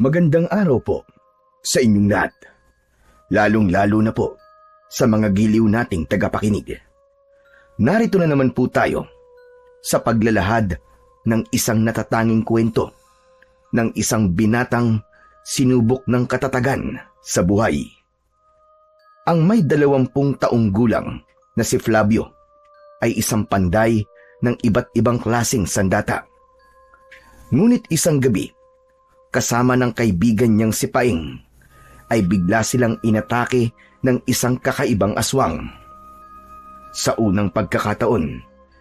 Magandang araw po sa inyong lahat, lalong-lalo na po sa mga giliw nating tagapakinig. Narito na naman po tayo sa paglalahad ng isang natatanging kwento ng isang binatang sinubok ng katatagan sa buhay. Ang may 20 taong gulang na si Flavio ay isang panday ng iba't ibang klaseng sandata. Ngunit isang gabi, kasama ng kaibigan niyang si Paing, ay bigla silang inatake ng isang kakaibang aswang. Sa unang pagkakataon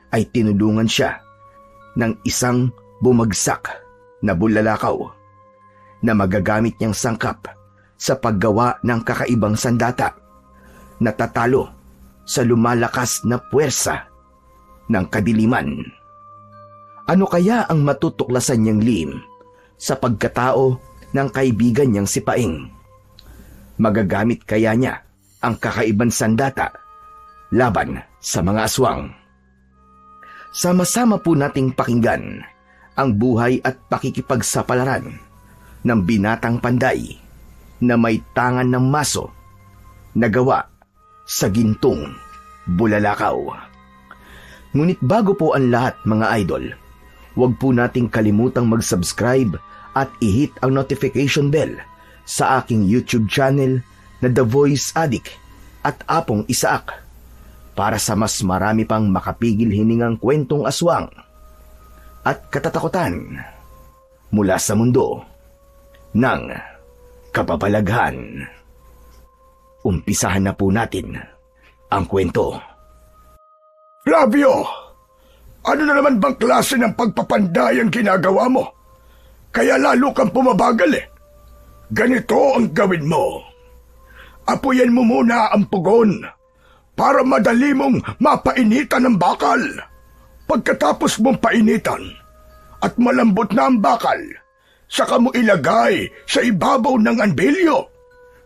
ay tinulungan siya ng isang bumagsak na bulalakaw na magagamit niyang sangkap sa paggawa ng kakaibang sandata na tatalo sa lumalakas na puwersa ng kadiliman. Ano kaya ang matutuklasan niyang lihim sa pagkatao ng kaibigan niyang si Paing? Magagamit kaya niya ang kakaibang sandata laban sa mga aswang? Sama-sama po nating pakinggan ang buhay at pakikipagsapalaran ng binatang panday na may tangan ng maso na gawa sa gintong bulalakaw. Ngunit bago po ang lahat, mga idol, huwag po nating kalimutang mag-subscribe at i-hit ang notification bell sa aking YouTube channel na The Voice Addict at Apong Isaak para sa mas marami pang makapigil hiningang kwentong aswang at katatakutan mula sa mundo ng kababalaghan. Umpisahan na po natin ang kwento. Flavio! Ano na naman bang klase ng pagpapanday ang ginagawa mo? Kaya lalo kang pumabagal eh. Ganito ang gawin mo. Apuyan mo muna ang pugon para madali mong mapainitan ang bakal. Pagkatapos mong painitan at malambot na ang bakal, saka mo ilagay sa ibabaw ng anbilyo.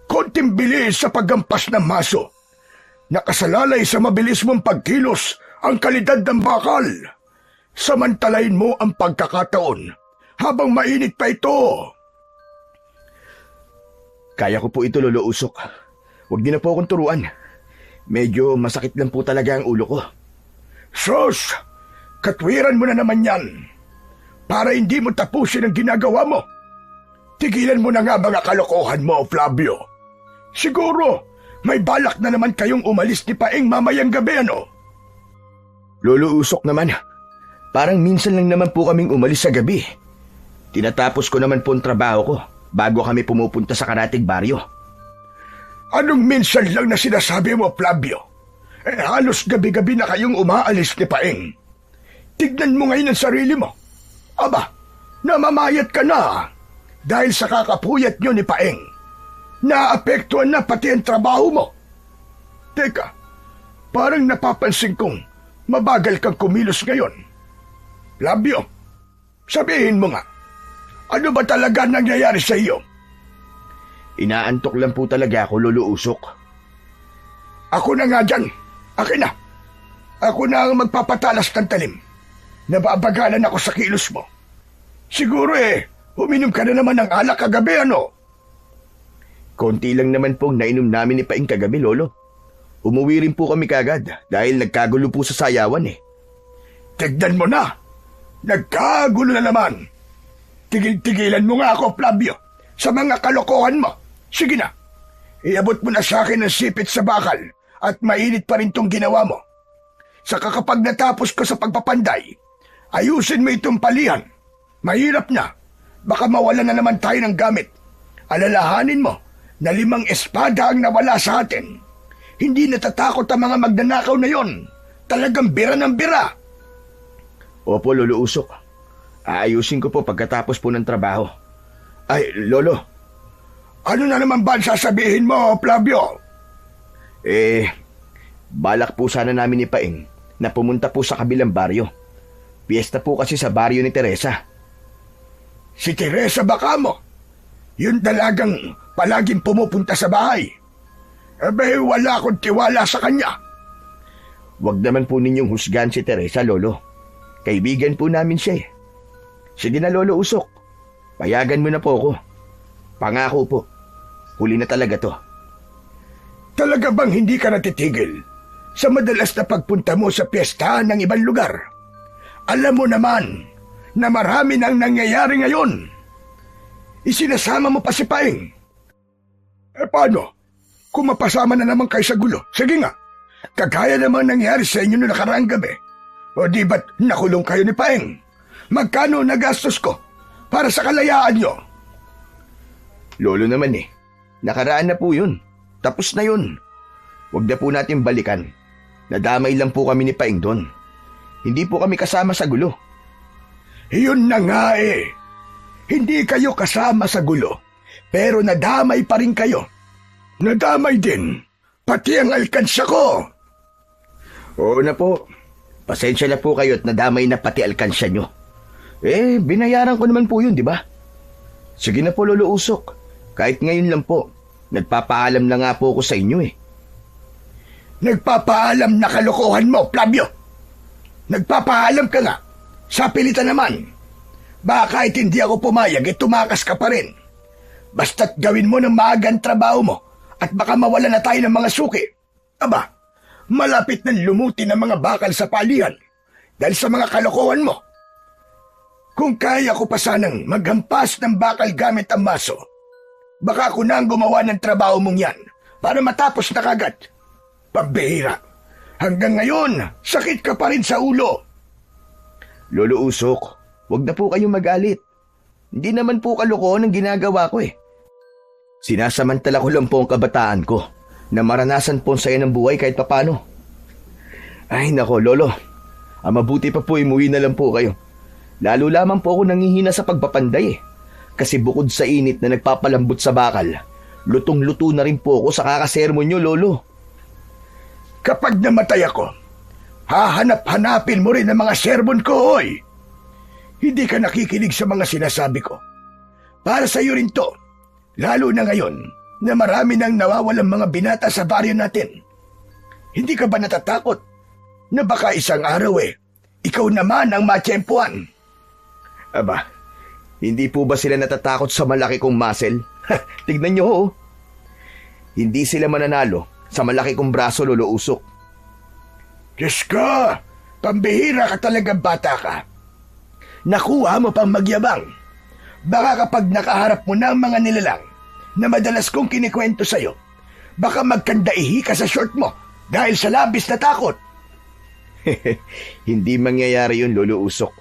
Konting bilis sa paggampas ng maso. Nakasalalay sa mabilis mong pagkilos ang kalidad ng bakal. Samantalahin mo ang pagkakataon habang mainit pa ito. Kaya ko po ito, Lolo Usok. Huwag niyo na po akong turuan. Medyo masakit lang po talaga ang ulo ko. Sus! Katwiran mo na naman yan. Para hindi mo tapusin ang ginagawa mo. Tigilan mo na nga mga kalokohan mo, Flavio. Siguro, may balak na naman kayong umalis ni Paing mamayang gabi, ano? Lolo Usok naman, parang minsan lang naman po kaming umalis sa gabi. Tinatapos ko naman po ang trabaho ko bago kami pumupunta sa karatig baryo. Anong minsan lang na sinasabi mo, Flavio? Halos gabi-gabi na kayong umaalis ni Paing. Tignan mo ngayon ang sarili mo. Aba, namamayat ka na dahil sa kakapuyat nyo ni Paing. Naapektuhan na pati ang trabaho mo. Teka, parang napapansin kong mabagal kang kumilos ngayon. Flavio, sabihin mo nga, ano ba talaga nangyayari sa iyo? Inaantok lang po talaga ako, Lolo Usok. Ako na nga dyan. Akin na. Ako na ang magpapatalas ng talim. Nababagalan ako sa kilos mo. Siguro uminom ka na naman ng alak kagabi, ano? Konti lang naman pong nainom namin ni Paing kagabi, Lolo. Umuwi rin po kami kagad dahil nagkagulo po sa sayawan eh. Tignan mo na! Nagkagulo na naman! Tigil-tigilan mo nga ako, Flavio, sa mga kalokohan mo. Sige na, iabot mo na sa akin ang sipit sa bakal at mainit pa rin tong ginawa mo. Saka kapag natapos ko sa pagpapanday, ayusin mo itong palihan. Mahirap na, baka mawalan na naman tayo ng gamit. Alalahanin mo na 5 espada ang nawala sa atin. Hindi natatakot ang mga magnanakaw na yon. Talagang bira ng bira. Opo, Lolo Usok. Aayusin ko po pagkatapos po ng trabaho. Ay, Lolo. Ano na naman ba sasabihin mo, Flavio? Balak po sana namin ni Paing na pumunta po sa kabilang baryo. Piyesta po kasi sa baryo ni Teresa. Si Teresa baka mo? Yun talagang palaging pumupunta sa bahay. Wala akong tiwala sa kanya. Huwag naman po ninyong husgahan si Teresa, Lolo. Kaibigan po namin siya eh. Sige na, Lolo Usok. Payagan mo na po ako. Pangako po, huli na talaga to. Talaga bang hindi ka natitigil sa madalas na pagpunta mo sa piyestahan ng ibang lugar? Alam mo naman na marami nang nangyayari ngayon. Isinasama mo pa si Paeng. Paano? Kung mapasama na naman kayo sa gulo, sige nga. Kagaya namang nangyari sa inyo noong nakaraang gabi. O di ba't nakulong kayo ni Paeng? Magkano nagastos ko para sa kalayaan nyo? Lolo naman nakaraan na po yun. Tapos na yun. Huwag na po natin balikan. Nadamay lang po kami ni Paeng doon. Hindi po kami kasama sa gulo. Yun na nga Hindi kayo kasama sa gulo, pero nadamay pa rin kayo. Nadamay din, pati ang alkansya ko. Oo na po. Pasensya na po kayo at nadamay na pati alkansya nyo. Binayaran ko naman po yun, di ba? Sige na po, Lolo Usok. Kahit ngayon lang po, nagpapaalam na nga po ako sa inyo Nagpapaalam na kalokohan mo, Flavio. Nagpapaalam ka nga. Sa pilitan naman. Baka kahit hindi ako pumayag, tumakas ka pa rin. Basta't gawin mo ng maagang trabaho mo at baka mawala na tayo ng mga suki. Aba, malapit nang lumuti ng mga bakal sa palihan dahil sa mga kalokohan mo. Kung kaya ko pa sanang maghampas ng bakal gamit ang maso, baka ako na ang gumawa ng trabaho mong yan para matapos na kagad. Pambihira. Hanggang ngayon, sakit ka pa rin sa ulo. Lolo Usok, wag na po kayong magalit. Hindi naman po kalokohan ang ginagawa ko Sinasamantala ko lang po ang kabataan ko na maranasan po ang saya ng buhay kahit papano. Ay nako, Lolo. Ang mabuti pa po umuwi na lang po kayo. Lalo lamang po ako nangihina sa pagpapanday Kasi bukod sa init na nagpapalambot sa bakal, lutong-luto na rin po ako sa kakasermon nyo, Lolo. Kapag namatay ako, hahanap-hanapin mo rin ang mga sermon ko, hoy. Hindi ka nakikinig sa mga sinasabi ko. Para sa iyo rin to, lalo na ngayon na marami nang nawawalang mga binata sa baryo natin. Hindi ka ba natatakot na baka isang araw ikaw naman ang matsyempuan? Aba, hindi po ba sila natatakot sa malaki kong muscle? Tignan nyo Hindi sila mananalo sa malaki kong braso, Lolo Usok. Diyos ko, pambihira ka talagang bata ka. Nakuha mo pang magyabang. Baka kapag nakaharap mo na ang mga nilalang na madalas kong kinikwento sa'yo, baka magkandaihi ka sa short mo dahil sa labis na takot. Hindi mangyayari yun, Lolo Usok.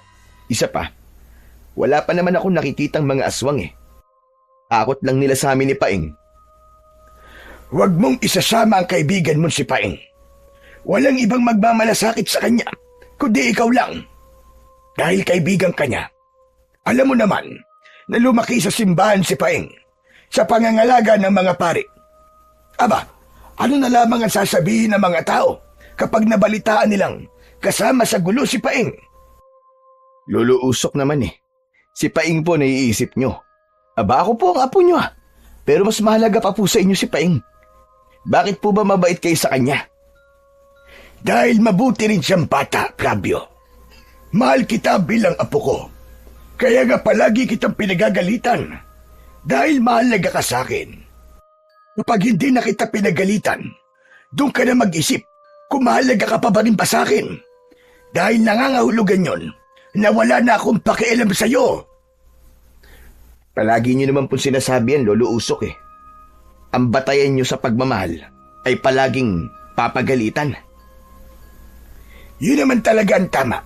Isa pa, wala pa naman akong nakikitang mga aswang Takot lang nila sa amin ni Paeng. Huwag mong isasama ang kaibigan mo si Paeng. Walang ibang magmamalasakit sa kanya, kundi ikaw lang. Dahil kaibigan ka niya. Alam mo naman na lumaki sa simbahan si Paeng sa pangangalaga ng mga pari. Aba, ano na lamang ang sasabihin ng mga tao kapag nabalitaan nilang kasama sa gulo si Paeng? Lolo Usok naman Si Paeng po naiisip nyo. Aba, ako po ang apo nyo Pero mas mahalaga pa po sa inyo si Paeng. Bakit po ba mabait kayo sa kanya? Dahil mabuti rin siyang bata, Flavio. Mahal kita bilang apo ko. Kaya nga palagi kitang pinagagalitan. Dahil mahalaga ka sa akin. Kapag hindi na kita pinagalitan, doon ka na mag-isip kung mahalaga ka pa ba rin ba sa akin. Dahil nangangahulugan yon na wala na akong pakialam sa'yo. Palagi nyo naman po sinasabi yan, Lolo Usok Ang batayan nyo sa pagmamahal ay palaging papagalitan. Yun naman talaga ang tama.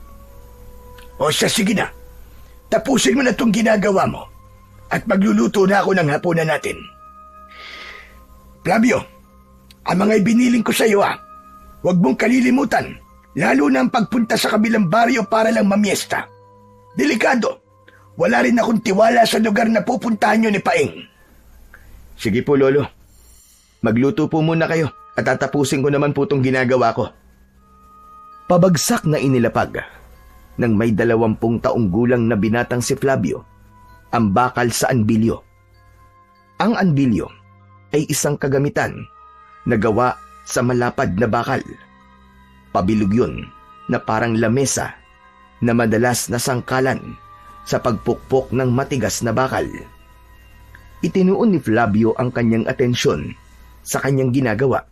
O siya, sige na. Tapusin mo na itong ginagawa mo at magluluto na ako ng hapunan natin. Flavio, ang mga ibiniling ko sa iyo huwag mong kalilimutan, lalo na ang pagpunta sa kabilang baryo para lang mamiesta. Delikado. Wala rin akong tiwala sa lugar na pupuntahan nyo ni Paeng. Sige po, Lolo. Magluto po muna kayo at tatapusin ko naman po itong ginagawa ko. Pabagsak na inilapag ng may 20 taong gulang na binatang si Flavio ang bakal sa anbilyo. Ang anbilyo ay isang kagamitan na gawa sa malapad na bakal. Pabilog yun na parang lamesa na madalas na sangkalan sa pagpukpok ng matigas na bakal. Itinuon ni Flavio ang kanyang atensyon sa kanyang ginagawa.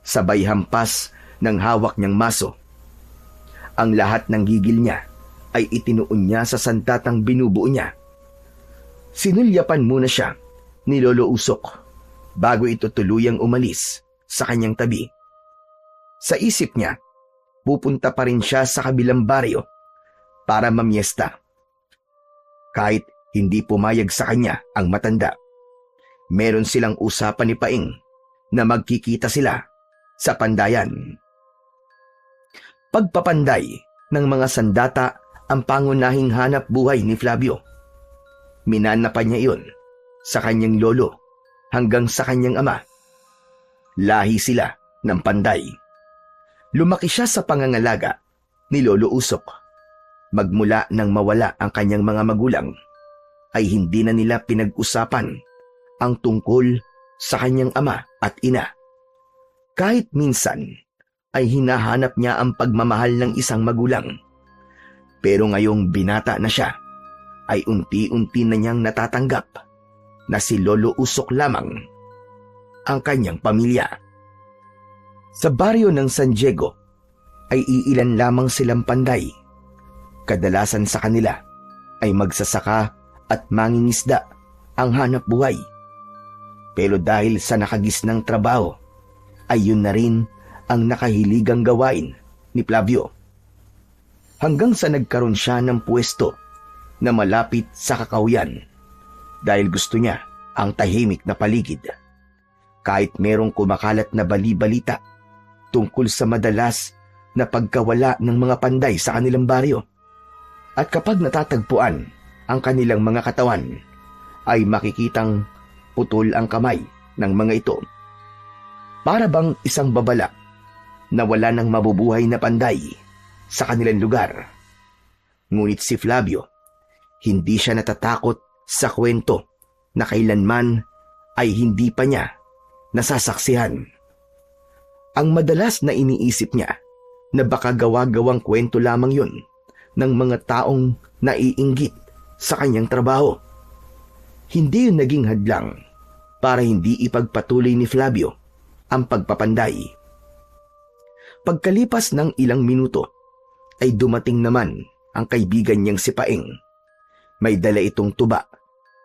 Sabay hampas ng hawak niyang maso. Ang lahat ng gigil niya ay itinuon niya sa sandatang binubuo niya. Sinulyapan muna siya ni Lolo Usok bago ito tuluyang umalis sa kanyang tabi. Sa isip niya, pupunta pa rin siya sa kabilang baryo para mamiesta. Kahit hindi pumayag sa kanya ang matanda, meron silang usapan ni Paing na magkikita sila sa pandayan. Pagpapanday ng mga sandata ang pangunahing hanap buhay ni Flavio. Minana pa niya iyon sa kanyang lolo hanggang sa kanyang ama. Lahi sila ng panday. Lumaki siya sa pangangalaga ni Lolo Usok. Magmula nang mawala ang kanyang mga magulang, ay hindi na nila pinag-usapan ang tungkol sa kanyang ama at ina. Kahit minsan ay hinahanap niya ang pagmamahal ng isang magulang. Pero ngayong binata na siya, ay unti-unti na niyang natatanggap na si Lolo Usok lamang ang kanyang pamilya. Sa baryo ng San Diego ay iilan lamang silang panday. Kadalasan sa kanila ay magsasaka at mangingisda ang hanap buhay. Pero dahil sa nakagisnang trabaho, ay yun na rin ang nakahiligang gawain ni Flavio. Hanggang sa nagkaroon siya ng pwesto na malapit sa kakahuyan dahil gusto niya ang tahimik na paligid. Kahit merong kumakalat na bali-balita tungkol sa madalas na pagkawala ng mga panday sa kanilang baryo. At kapag natatagpuan ang kanilang mga katawan, ay makikitang putol ang kamay ng mga ito. Para bang isang babala na wala nang mabubuhay na panday sa kanilang lugar. Ngunit si Flavio, hindi siya natatakot sa kwento na kailanman ay hindi pa niya nasasaksihan. Ang madalas na iniisip niya na baka gawa-gawang kwento lamang yun ng mga taong naiinggit sa kanyang trabaho. Hindi yun naging hadlang para hindi ipagpatuloy ni Flavio ang pagpapanday. Pagkalipas ng ilang minuto, ay dumating naman ang kaibigan niyang si Paing. May dala itong tuba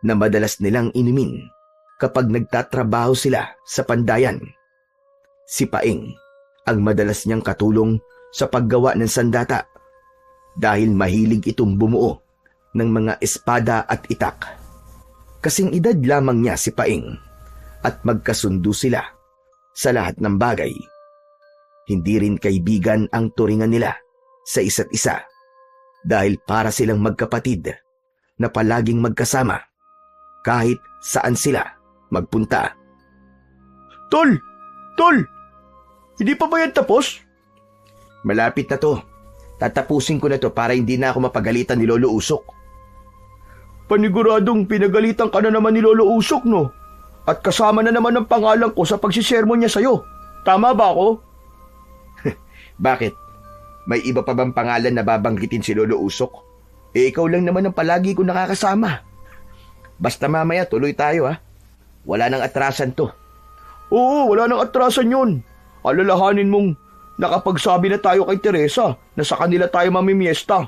na madalas nilang inumin kapag nagtatrabaho sila sa pandayan. Si Paing ang madalas niyang katulong sa paggawa ng sandata dahil mahilig itong bumuo ng mga espada at itak. Kasing edad lamang niya si Paing at magkasundo sila sa lahat ng bagay. Hindi rin kaibigan ang turingan nila sa isa't isa dahil para silang magkapatid na palaging magkasama kahit saan sila magpunta. Tol! Tol! Hindi pa ba yan tapos? Malapit na to. Tatapusin ko na to para hindi na ako mapagalitan ni Lolo Usok. Paniguradong pinagalitan ka na naman ni Lolo Usok, no? At kasama na naman ang pangalan ko sa pagsisermon niya sa'yo. Tama ba ako? Bakit? May iba pa bang pangalan na babanggitin si Lolo Usok? Ikaw lang naman ang palagi ko nakakasama. Basta mamaya tuloy tayo, ha? Wala nang atrasan to. Oo, wala nang atrasan yun. Alalahanin mong nakapagsabi na tayo kay Teresa na sa kanila tayo mamimiesta.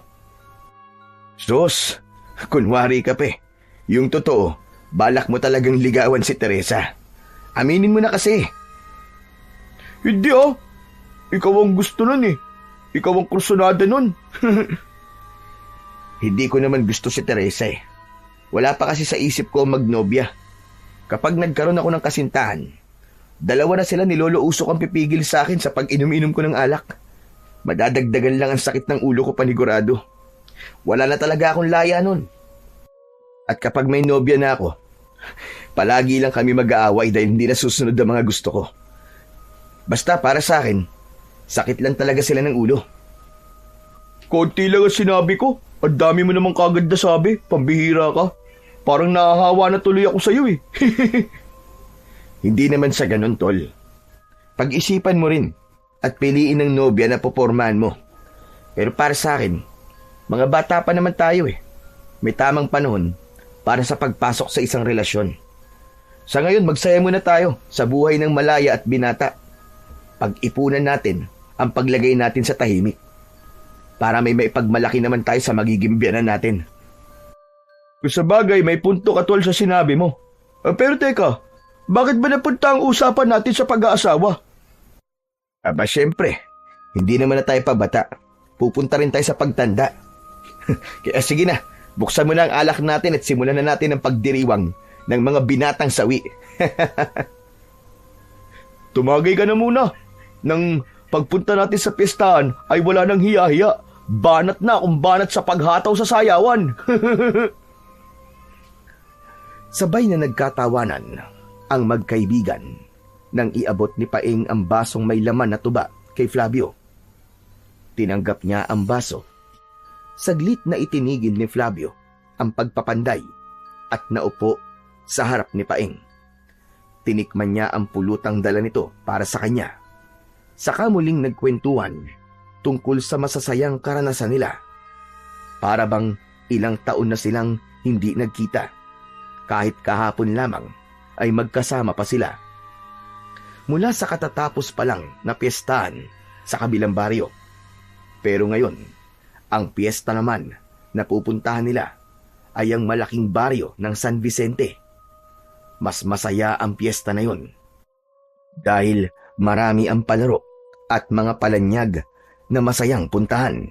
Sus, kunwari ka pe. Yung totoo, balak mo talagang ligawan si Teresa. Aminin mo na kasi. Hindi ikaw ang gusto nun eh. Ikaw ang kursunada nun. Hindi ko naman gusto si Teresa eh. Wala pa kasi sa isip ko magnobya. Kapag nagkaroon ako ng kasintahan, dalawa na sila ni Lolo Usok ang pipigil sa akin sa pag-inom-inom ko ng alak. Madadagdagan lang ang sakit ng ulo ko panigurado. Wala na talaga akong laya nun. At kapag may nobya na ako, palagi lang kami mag-aaway dahil hindi nasusunod ang mga gusto ko. Basta para sa akin, sakit lang talaga sila ng ulo. Konti lang ang sinabi ko. Ang dami mo namang kagad na sabi. Pambihira ka. Parang nahahawa na tuloy ako sa'yo eh. Hindi naman sa ganun, tol. Pag-isipan mo rin at piliin ng nobya na popormahan mo. Pero para sa akin, mga bata pa naman tayo eh. May tamang panahon para sa pagpasok sa isang relasyon. Sa ngayon, magsaya muna tayo sa buhay ng malaya at binata. Pag-ipunan natin ang paglagay natin sa tahimik para may maipagmalaki naman tayo sa magiging biyanan natin. Sa bagay, may punto ka tol sa sinabi mo. Pero teka, bakit ba napunta ang usapan natin sa pag-aasawa? Aba syempre, hindi naman na tayo pabata. Pupunta rin tayo sa pagtanda. Kaya sige na, buksan mo na ang alak natin at simulan na natin ang pagdiriwang ng mga binatang sawi. Tumagay ka na muna. Nang pagpunta natin sa pistahan ay wala nang hiya-hiya. Banat na kung banat sa paghataw sa sayawan. Sabay na nagkatawanan ang magkaibigan nang iabot ni Paeng ang basong may laman na tuba kay Flavio. Tinanggap niya ang baso. Saglit na itinigil ni Flavio ang pagpapanday at naupo sa harap ni Paeng. Tinikman niya ang pulutang dala nito para sa kanya. Saka muling nagkwentuhan tungkol sa masasayang karanasan nila. Para bang ilang taon na silang hindi nagkita. Kahit kahapon lamang ay magkasama pa sila. Mula sa katatapos pa lang na piyestahan sa kabilang baryo. Pero ngayon, ang piyesta naman na pupuntahan nila ay ang malaking baryo ng San Vicente. Mas masaya ang piyesta na yon dahil marami ang palaro at mga palanyag na masayang puntahan.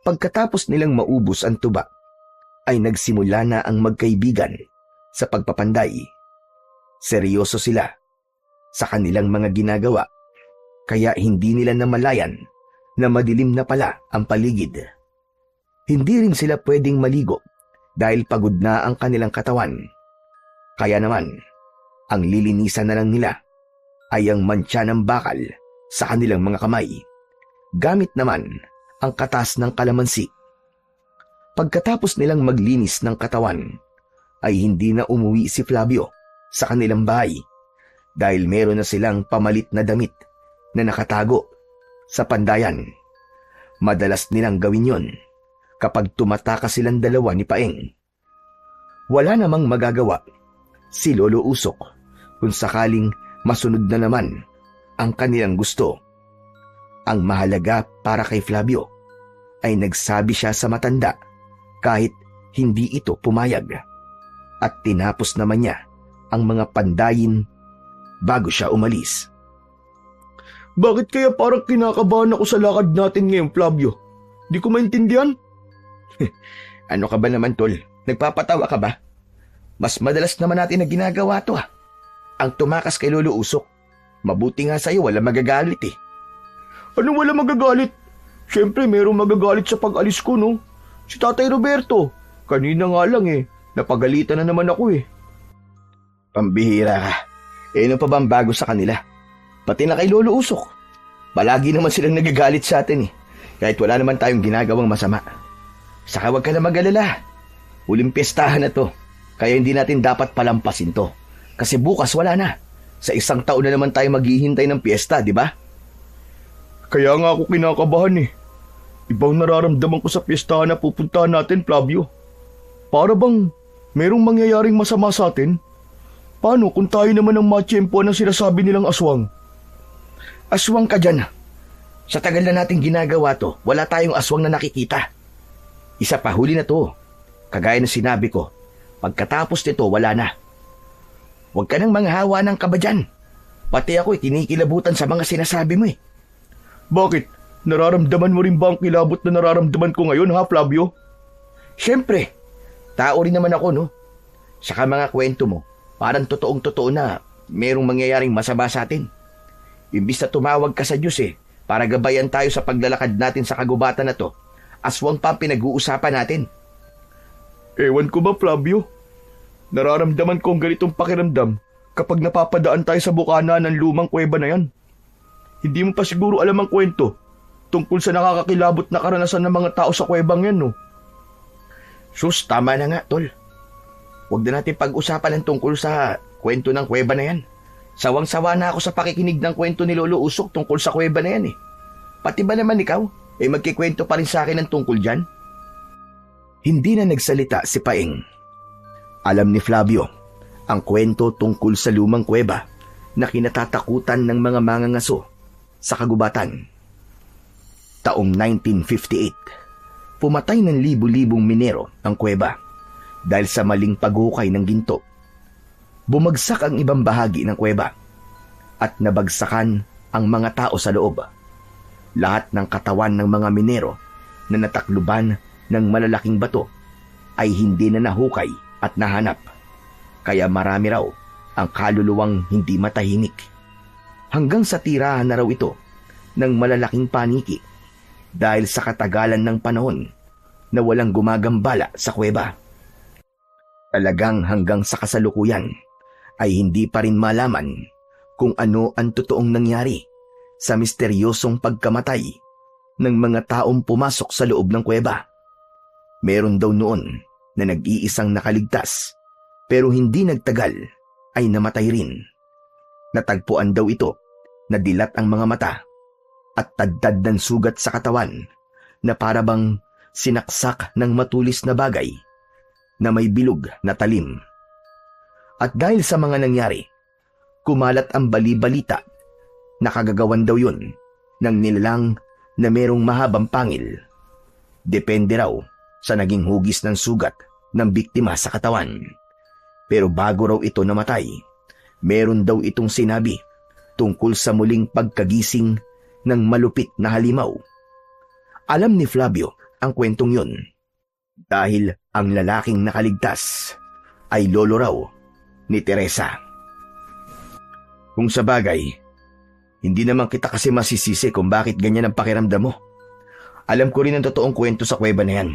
Pagkatapos nilang maubos ang tuba, ay nagsimula na ang magkaibigan sa pagpapanday. Seryoso sila sa kanilang mga ginagawa, kaya hindi nila namalayan na madilim na pala ang paligid. Hindi rin sila pwedeng maligo dahil pagod na ang kanilang katawan. Kaya naman, ang lilinisan na lang nila ay ang mantsa ng bakal sa kanilang mga kamay, gamit naman ang katas ng kalamansi. Pagkatapos nilang maglinis ng katawan, ay hindi na umuwi si Flavio sa kanilang bahay dahil meron na silang pamalit na damit na nakatago sa pandayan. Madalas nilang gawin yon kapag tumatakas silang dalawa ni Paeng. Wala namang magagawa si Lolo Usok kung sakaling masunod na naman ang kanilang gusto. Ang mahalaga para kay Flavio ay nagsabi siya sa matanda kahit hindi ito pumayag, at tinapos naman niya ang mga pandayin bago siya umalis. Bakit kaya parang kinakabahan ako sa lakad natin ngayon, Flavio? Di ko maintindihan. Ano ka ba naman, tol? Nagpapatawa ka ba? Mas madalas naman natin na ginagawa to Ang tumakas kay Lolo Usok. Mabuti nga sa'yo, wala magagalit eh. Ano wala magagalit? Siyempre, merong magagalit sa pag-alis ko, no? Si Tatay Roberto. Kanina nga lang napagalitan na naman ako eh. Pambihira ka. Ano pa bang bago sa kanila? Pati na kay Lolo Usok. Palagi naman silang nagagalit sa atin eh. Kahit wala naman tayong ginagawang masama. Saka wag ka na mag-alala. Huling piyestahan na to. Kaya hindi natin dapat palampasin to. Kasi bukas wala na. Sa isang taon na naman tayo maghihintay ng piyesta, di ba? Kaya nga ako kinakabahan eh. Ibang nararamdaman ko sa piyestahan na pupuntahan natin, Flavio. Para bang merong mangyayaring masama sa atin? Paano kung tayo naman ang matsyempoan ng sinasabi nilang aswang? Aswang ka dyan. Sa tagal na nating ginagawa to, wala tayong aswang na nakikita. Isa pa, huli na to. Kagaya ng sinabi ko, pagkatapos nito, wala na. Huwag ka nang manghawa ng kaba dyan. Pati ako kinikilabutan sa mga sinasabi mo eh. Bakit? Nararamdaman mo rin ba ang kilabot na nararamdaman ko ngayon, ha, Flavio? Siyempre. Tao rin naman ako, no? Saka mga kwento mo, parang totoong-totoo na merong mangyayaring masama sa atin. Imbis na tumawag ka sa Diyos para gabayan tayo sa paglalakad natin sa kagubatan na to, aswang pa ang pinag-uusapan natin. Ewan ko ba, Flavio? Nararamdaman ko ang ganitong pakiramdam kapag napapadaan tayo sa bukana ng lumang kuweba na yan. Hindi mo pa siguro alam ang kwento tungkol sa nakakakilabot na karanasan ng mga tao sa kuwebang yan, no? Sus, tama na nga, tol. Huwag na natin pag-usapan ang tungkol sa kwento ng kuweba na yan. Sawang-sawa na ako sa pakikinig ng kwento ni Lolo Usok tungkol sa kuweba na yan, eh. Pati ba naman ikaw, magkikwento pa rin sa akin ng tungkol dyan? Hindi na nagsalita si Paeng Alam ni Flavio ang kwento tungkol sa lumang kuweba na kinatatakutan ng mga mangangaso sa kagubatan. Taong 1958, pumatay ng libu-libong minero ang kuweba dahil sa maling paghukay ng ginto. Bumagsak ang ibang bahagi ng kuweba at nabagsakan ang mga tao sa loob. Lahat ng katawan ng mga minero na natakluban ng malalaking bato ay hindi na nahukay at nahanap. Kaya marami raw ang kaluluwang hindi matahimik. Hanggang sa tirahan na raw ito ng malalaking paniki dahil sa katagalan ng panahon na walang gumagambala sa kuweba. Talagang hanggang sa kasalukuyan ay hindi pa rin malaman kung ano ang totoong nangyari sa misteryosong pagkamatay ng mga taong pumasok sa loob ng kuweba. Meron daw noon na nag-iisang nakaligtas pero hindi nagtagal ay namatay rin. Natagpuan daw ito na dilat ang mga mata at tadtad ng sugat sa katawan na parabang sinaksak ng matulis na bagay na may bilog na talim. At dahil sa mga nangyari, kumalat ang bali-balita na kagagawan daw yun ng nilalang na merong mahabang pangil. Depende raw sa naging hugis ng sugat ng biktima sa katawan. Pero bago raw ito namatay, meron daw itong sinabi tungkol sa muling pagkagising ng malupit na halimaw. Alam ni Flavio ang kwentong yun dahil ang lalaking nakaligtas ay lolo raw ni Teresa. Kung sa bagay, hindi naman kita kasi masisisi kung bakit ganyan ang pakiramdam mo. Alam ko rin ang totoong kwento sa kuweba na yan.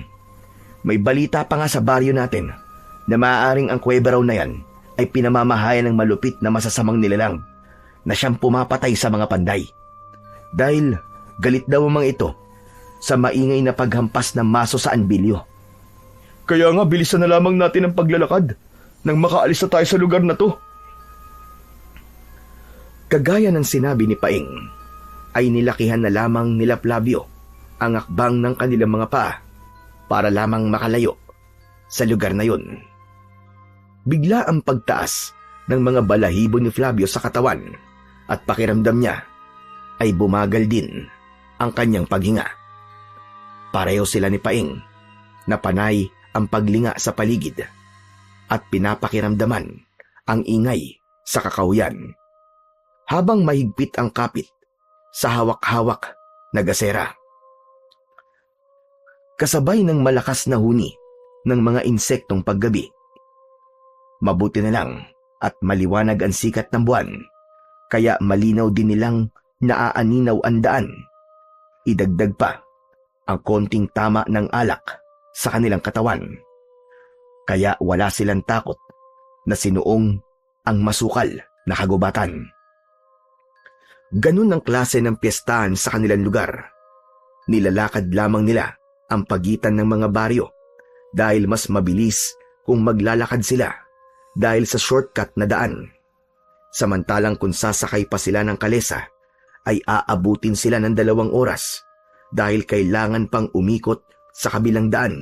May balita pa nga sa baryo natin na maaaring ang kuweba raw na yan ay pinamamahayan ng malupit na masasamang nilalang na siyang pumapatay sa mga panday. Dahil galit daw ang mga ito sa maingay na paghampas ng maso sa anbilyo. Kaya nga bilisan na lamang natin ang paglalakad nang makaalis na tayo sa lugar na to. Kagaya ng sinabi ni Paing, ay nilakihan na lamang nila Flavio ang akbang ng kanilang mga paa para lamang makalayo sa lugar na yun. Bigla ang pagtaas ng mga balahibo ni Flavio sa katawan at pakiramdam niya ay bumagal din ang kanyang paghinga. Pareho sila ni Paing na panay ang paglinga sa paligid at pinapakiramdaman ang ingay sa kakahuyan habang mahigpit ang kapit sa hawak-hawak na gasera. Kasabay ng malakas na huni ng mga insektong paggabi. Mabuti na lang at maliwanag ang sikat ng buwan, kaya malinaw din nilang naaaninaw ang daan. Idagdag pa ang konting tama ng alak sa kanilang katawan, kaya wala silang takot na sinuong ang masukal na kagubatan. Ganun ang klase ng piyestahan sa kanilang lugar. Nilalakad lamang nila ang pagitan ng mga baryo dahil mas mabilis kung maglalakad sila dahil sa shortcut na daan. Samantalang kung sasakay pa sila ng kalesa ay aabutin sila ng 2 oras dahil kailangan pang umikot sa kabilang daan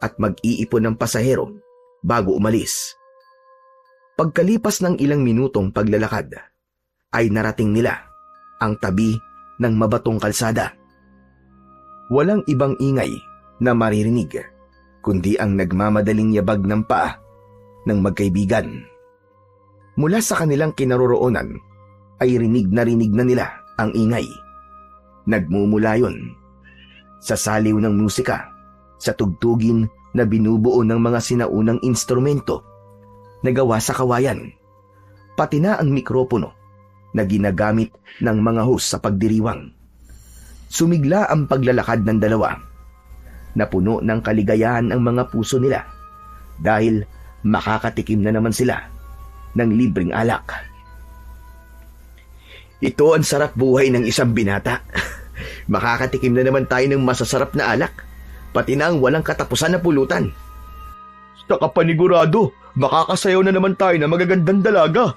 at mag-iipon ng pasahero bago umalis. Pagkalipas ng ilang minutong paglalakad ay narating nila ang tabi ng mabatong kalsada. Walang ibang ingay na maririnig kundi ang nagmamadaling yabag ng paa ng magkaibigan. Mula sa kanilang kinaroroonan ay rinig na nila ang ingay. Nagmumula yun sa saliw ng musika, sa tugtugin na binubuo ng mga sinaunang instrumento na gawa sa kawayan, pati na ang mikropono na ginagamit ng mga host sa pagdiriwang. Sumigla ang paglalakad ng dalawa. Napuno ng kaligayahan ang mga puso nila dahil makakatikim na naman sila ng libreng alak. Ito ang sarap buhay ng isang binata. Makakatikim na naman tayo ng masasarap na alak, pati na ang walang katapusan na pulutan. Sa kapanigurado, makakasayaw na naman tayo na magagandang dalaga.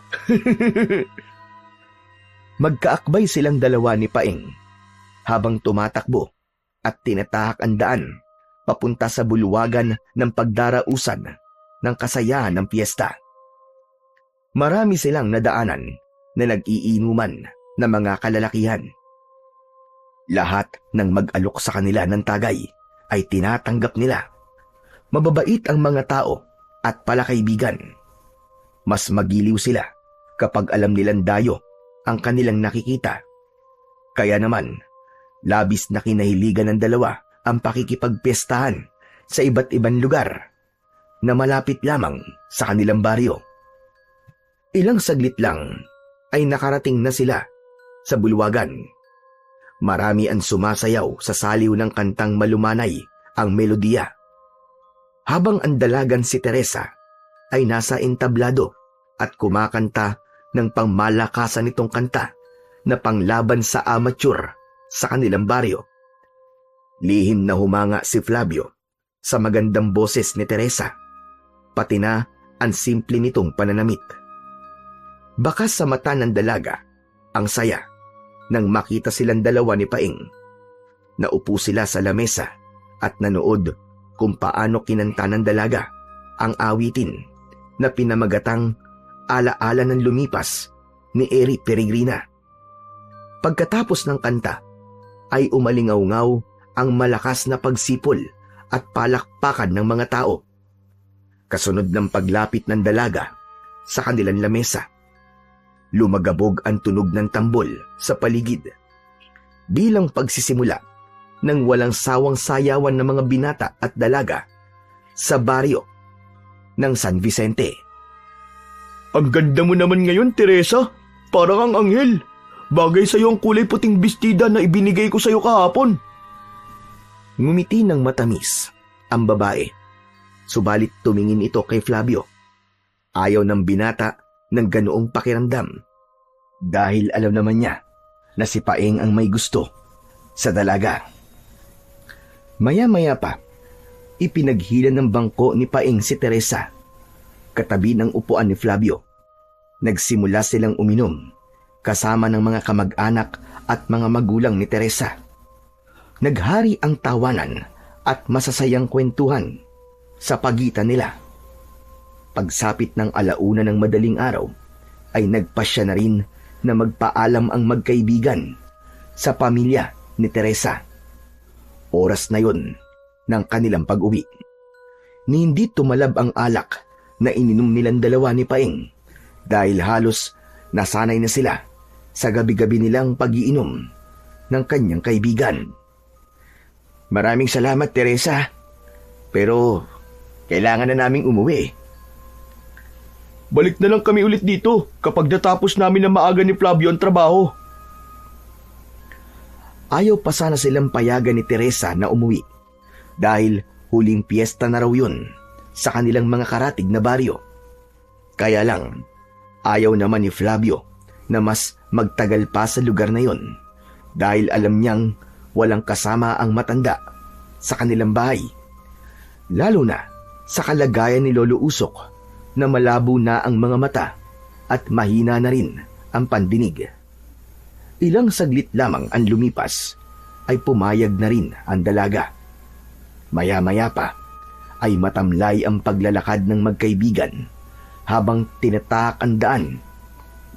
Magkaakbay silang dalawa ni Paing habang tumatakbo at tinatahak ang daan papunta sa bulwagan ng pagdarausan ng kasayahan ng piyesta. Marami silang nadaanan na nag-iinuman na mga kalalakihan. Lahat ng mag-alok sa kanila ng tagay ay tinatanggap nila. Mababait ang mga tao at palakaibigan. Mas magiliw sila kapag alam nilang dayo ang kanilang nakikita. Kaya naman, labis na kinahiligan ng dalawa ang pakikipagpiestahan sa iba't ibang lugar na malapit lamang sa kanilang baryo. Ilang saglit lang ay nakarating na sila sa bulwagan. Marami ang sumasayaw sa saliw ng kantang malumanay ang melodiya. Habang ang dalagan si Teresa ay nasa entablado at kumakanta ng pangmalakasan nitong kanta na panglaban sa amateur sa kanilang baryo. Lihim na humanga si Flavio sa magandang boses ni Teresa, pati na ang simple nitong pananamit. Bakas sa mata ng dalaga ang saya nang makita silang dalawa ni Paing. Naupo sila sa lamesa at nanood kung paano kinanta ng dalaga ang awitin na pinamagatang Alaala ng Lumipas ni Eri Peregrina. Pagkatapos ng kanta ay umalingaw-ngaw ang malakas na pagsipol at palakpakan ng mga tao. Kasunod ng paglapit ng dalaga sa kanilang lamesa, lumagabog ang tunog ng tambol sa paligid bilang pagsisimula ng walang sawang sayawan ng mga binata at dalaga sa baryo ng San Vicente. Ang ganda mo naman ngayon, Teresa. Parang ang anghel. Bagay sa'yo ang kulay puting bestida na ibinigay ko sa'yo kahapon. Ngumiti ng matamis ang babae. Subalit tumingin ito kay Flavio. Ayaw ng binata ng ganoong pakiramdam dahil alam naman niya na si Paeng ang may gusto sa dalaga. Maya-maya pa, ipinaghila ng bangko ni Paeng si Teresa katabi ng upuan ni Flavio. Nagsimula silang uminom kasama ng mga kamag-anak at mga magulang ni Teresa. Naghari ang tawanan at masasayang kwentuhan sa pagitan nila. Pagsapit ng alauna ng madaling araw, ay nagpasya na rin na magpaalam ang magkaibigan sa pamilya ni Teresa. Oras na yon ng kanilang pag-uwi. Ni hindi tumalab ang alak na ininom nilang dalawa ni Paeng dahil halos nasanay na sila sa gabi-gabi nilang pag-iinom ng kanyang kaibigan. Maraming salamat, Teresa. Pero kailangan na naming umuwi. Balik na lang kami ulit dito kapag natapos namin na maaga ni Flavio ang trabaho. Ayaw pa sana silang payagan ni Teresa na umuwi dahil huling piyesta na raw yun sa kanilang mga karatig na baryo. Kaya lang, ayaw naman ni Flavio na mas magtagal pa sa lugar na yon dahil alam niyang walang kasama ang matanda sa kanilang bahay. Lalo na sa kalagayan ni Lolo Usok na malabo na ang mga mata at mahina na rin ang pandinig. Ilang saglit lamang ang lumipas ay pumayag na rin ang dalaga. Maya-maya pa ay matamlay ang paglalakad ng magkaibigan habang tinatahak ang daan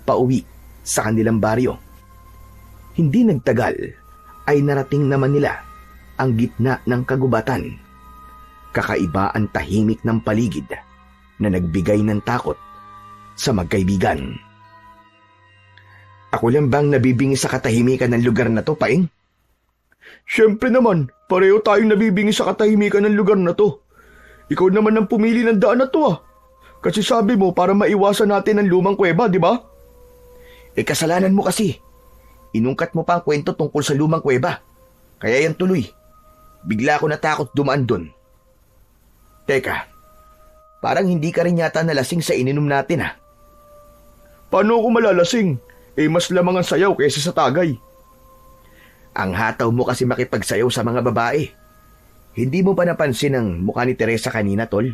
pauwi sa kanilang baryo. Hindi nagtagal ay narating naman nila ang gitna ng kagubatan. Kakaiba ang tahimik ng paligid na nagbigay ng takot sa magkaibigan. Ako lang bang nabibingi sa katahimikan ng lugar na to, Paeng? Siyempre naman, pareho tayong nabibingi sa katahimikan ng lugar na to. Ikaw naman ang pumili ng daan na to Kasi sabi mo para maiwasan natin ang lumang kuweba, di ba? Kasalanan mo kasi. Inungkat mo pa ang kwento tungkol sa lumang kuweba. Kaya yan tuloy. Bigla ako natakot dumaan dun. Teka, parang hindi ka rin yata nalasing sa ininom natin Paano ako malalasing? Mas lamang ang sayaw kaysa sa tagay. Ang hataw mo kasi makipagsayaw sa mga babae. Hindi mo ba napansin ang mukha ni Teresa kanina, Tol?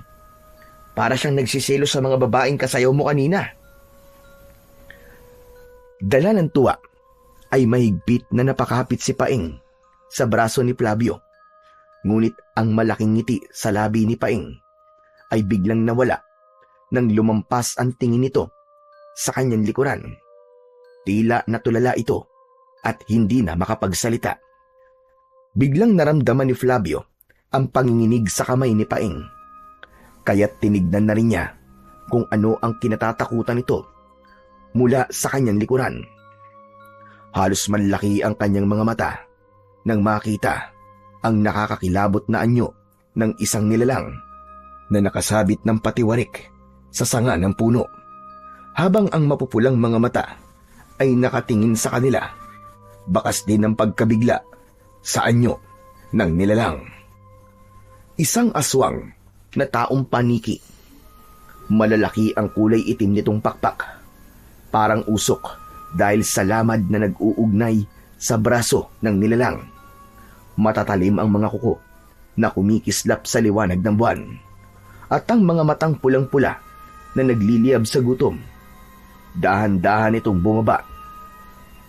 Para siyang nagsiselo sa mga babaeng kasayaw mo kanina. Dala ng tuwa ay mahigpit na napakapit si Paeng sa braso ni Flavio. Ngunit ang malaking ngiti sa labi ni Paeng ay biglang nawala nang lumampas ang tingin nito sa kanyang likuran. Tila natulala ito at hindi na makapagsalita. Biglang naramdaman ni Flavio ang panginginig sa kamay ni Paeng. Kaya't tinignan na rin niya kung ano ang kinatatakutan nito mula sa kanyang likuran. Halos manlaki ang kanyang mga mata nang makita ang nakakakilabot na anyo ng isang nilalang na nakasabit ng patiwarik sa sanga ng puno, habang ang mapupulang mga mata ay nakatingin sa kanila, bakas din ng pagkabigla sa anyo ng nilalang. Isang aswang na taong paniki. Malalaki ang kulay itim nitong pakpak, parang usok dahil sa lamad na nag-uugnay sa braso ng nilalang. Matatalim ang mga kuko na kumikislap sa liwanag ng buwan, at ang mga matang pulang-pula na nagliliyab sa gutom. Dahan-dahan itong bumaba.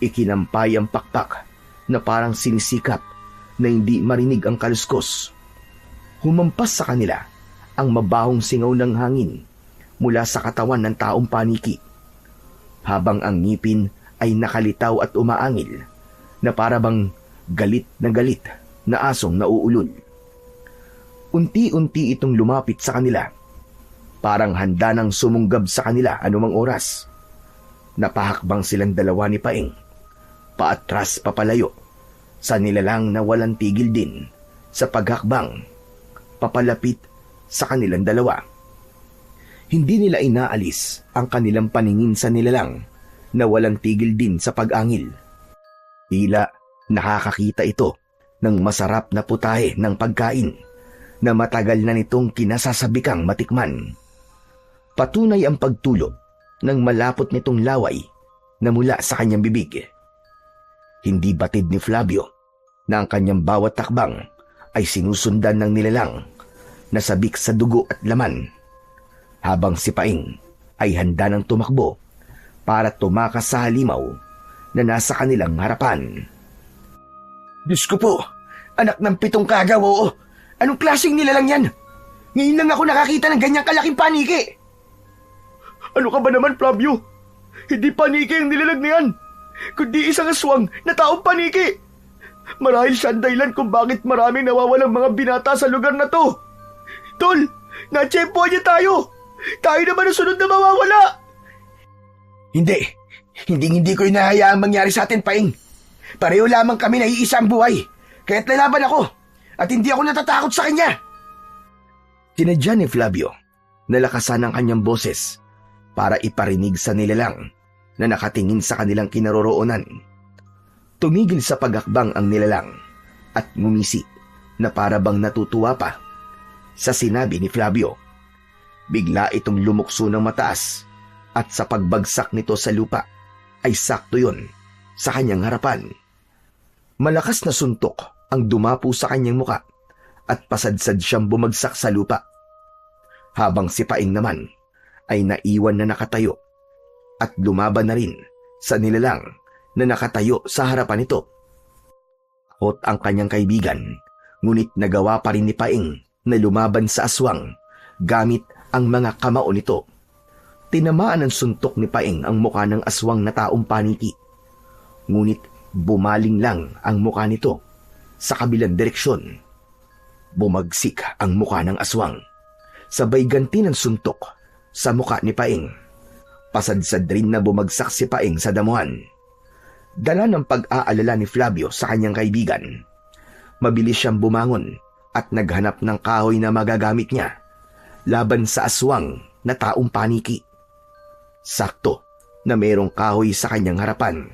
Ikinampay ang pakpak na parang sinisikap na hindi marinig ang kaluskos. Humampas sa kanila ang mabahong singaw ng hangin mula sa katawan ng taong paniki, habang ang ngipin ay nakalitaw at umaangil na parabang galit na asong nauulol. Unti-unti itong lumapit sa kanila, parang handa nang sumunggab sa kanila anumang oras. Napahakbang silang dalawa ni Paeng, paatras papalayo, sa nilalang na walang tigil din sa paghakbang, papalapit sa kanilang dalawa. Hindi nila inaalis ang kanilang paningin sa nilalang na walang tigil din sa pag-angil. Tila nakakakita ito ng masarap na putahe ng pagkain na matagal na nitong kinasasabikang matikman. Patunay ang pagtulog ng malapot nitong laway na mula sa kanyang bibig. Hindi batid ni Flavio na ang kanyang bawat takbang ay sinusundan ng nilalang na sabik sa dugo at laman, habang si Paeng ay handa ng tumakbo para tumakas sa halimaw na nasa kanilang harapan. Diyos ko po, anak ng 7 kagaw, oo. Anong klaseng nilalang yan? Ngayon lang ako nakakita ng ganyang kalaking paniki. Ano ka ba naman, Flavio? Hindi paniki ang nilalang na yan, kundi isang aswang na taong paniki. Marahil siya ang dahilan kung bakit maraming nawawalang mga binata sa lugar na to. Tol, natsyempohan niya tayo. Tayo naman ang sunod na mawawala. Hindi ko inahayaang mangyari sa atin, Paeng. Pareho lamang kami na iisa ang buhay, kaya't lalaban ako at hindi ako natatakot sa kanya. Tinadya ni Flavio na lakasan ang kanyang boses para iparinig sa nilalang na nakatingin sa kanilang kinaroroonan. Tumigil sa paghakbang ang nilalang at ngumisi na parabang natutuwa pa sa sinabi ni Flavio. Bigla itong lumukso ng mataas at sa pagbagsak nito sa lupa ay sakto yun sa kanyang harapan. Malakas na suntok ang dumapo sa kanyang muka at pasadsad siyang bumagsak sa lupa, habang si Paeng naman ay naiwan na nakatayo at lumaban na rin sa nilalang na nakatayo sa harapan nito. Takot ang kanyang kaibigan, ngunit nagawa pa rin ni Paeng na lumaban sa aswang gamit ang mga kamao nito. Tinamaan ng suntok ni Paeng ang muka ng aswang na taong paniki, ngunit bumaling lang ang muka nito sa kabilang direksyon. Bumagsik ang muka ng aswang, sabay ganti ng suntok sa muka ni Paeng. Pasadsad rin na bumagsak si Paeng sa damuhan. Dala ng pag-aalala ni Flavio sa kanyang kaibigan, mabilis siyang bumangon at naghanap ng kahoy na magagamit niya laban sa aswang na taong paniki. Sakto na mayroong kahoy sa kanyang harapan.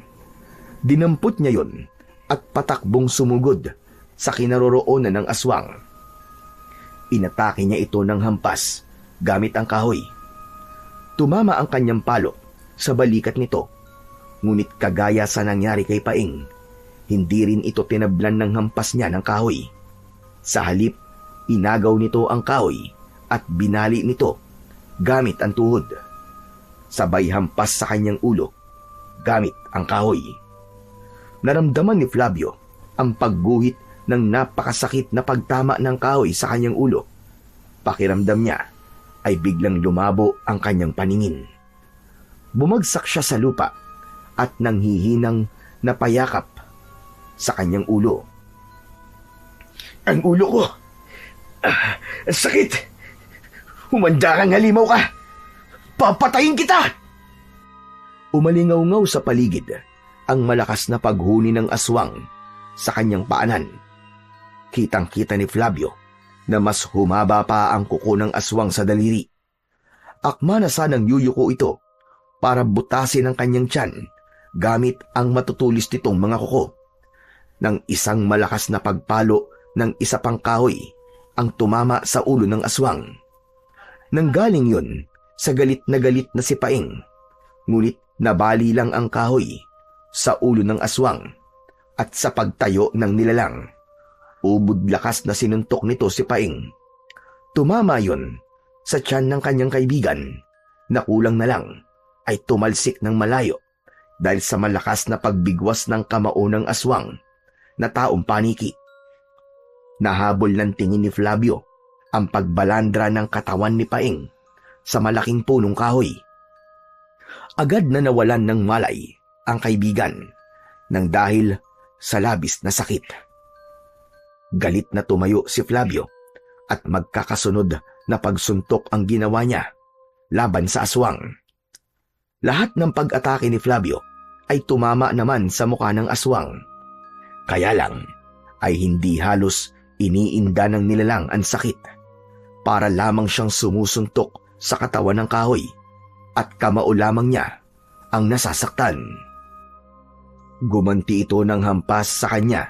Dinampot niya yon at patakbong sumugod sa kinaroroonan ng aswang. Inatake niya ito ng hampas gamit ang kahoy. Tumama ang kanyang palo sa balikat nito, ngunit kagaya sa nangyari kay Paeng, hindi rin ito tinablan ng hampas niya ng kahoy. Sa halip, inagaw nito ang kahoy at binali nito gamit ang tuhod. Sabay hampas sa kanyang ulo gamit ang kahoy. Naramdaman ni Flavio ang pagguhit ng napakasakit na pagtama ng kahoy sa kanyang ulo. Pakiramdam niya ay biglang lumabo ang kanyang paningin. Bumagsak siya sa lupa at nanghihinang napayakap sa kanyang ulo. Ang ulo ko! Ang sakit! Humanda kang halimaw ka! Papatayin kita! Umalingaw-ngaw sa paligid ang malakas na paghuni ng aswang sa kanyang paanan. Kitang-kita ni Flavio na mas humaba pa ang kuko ng aswang sa daliri. Akma na sanang yuyuko ito para butasin ang kanyang tiyan gamit ang matutulis nitong mga kuko. Nang isang malakas na pagpalo ng isa pang kahoy ang tumama sa ulo ng aswang. Nanggaling yun sa galit na si Paing, ngunit nabali lang ang kahoy sa ulo ng aswang at sa pagtayo ng nilalang. Ubod lakas na sinuntok nito si Paing. Tumama yun sa tiyan ng kanyang kaibigan na kulang na lang ay tumalsik ng malayo dahil sa malakas na pagbigwas ng kamao ng aswang na taong paniki. Nahabol ng tingin ni Flavio ang pagbalandra ng katawan ni Paing sa malaking punong kahoy. Agad na nawalan ng malay ang kaibigan nang dahil sa labis na sakit. Galit na tumayo si Flavio at magkakasunod na pagsuntok ang ginawa niya laban sa aswang. Lahat ng pag-atake ni Flavio ay tumama naman sa mukha ng aswang. Kaya lang ay hindi halos iniinda ng nilalang ang sakit. Para lamang siyang sumusuntok sa katawan ng kahoy at kamao lamang niya ang nasasaktan. Gumanti ito ng hampas sa kanya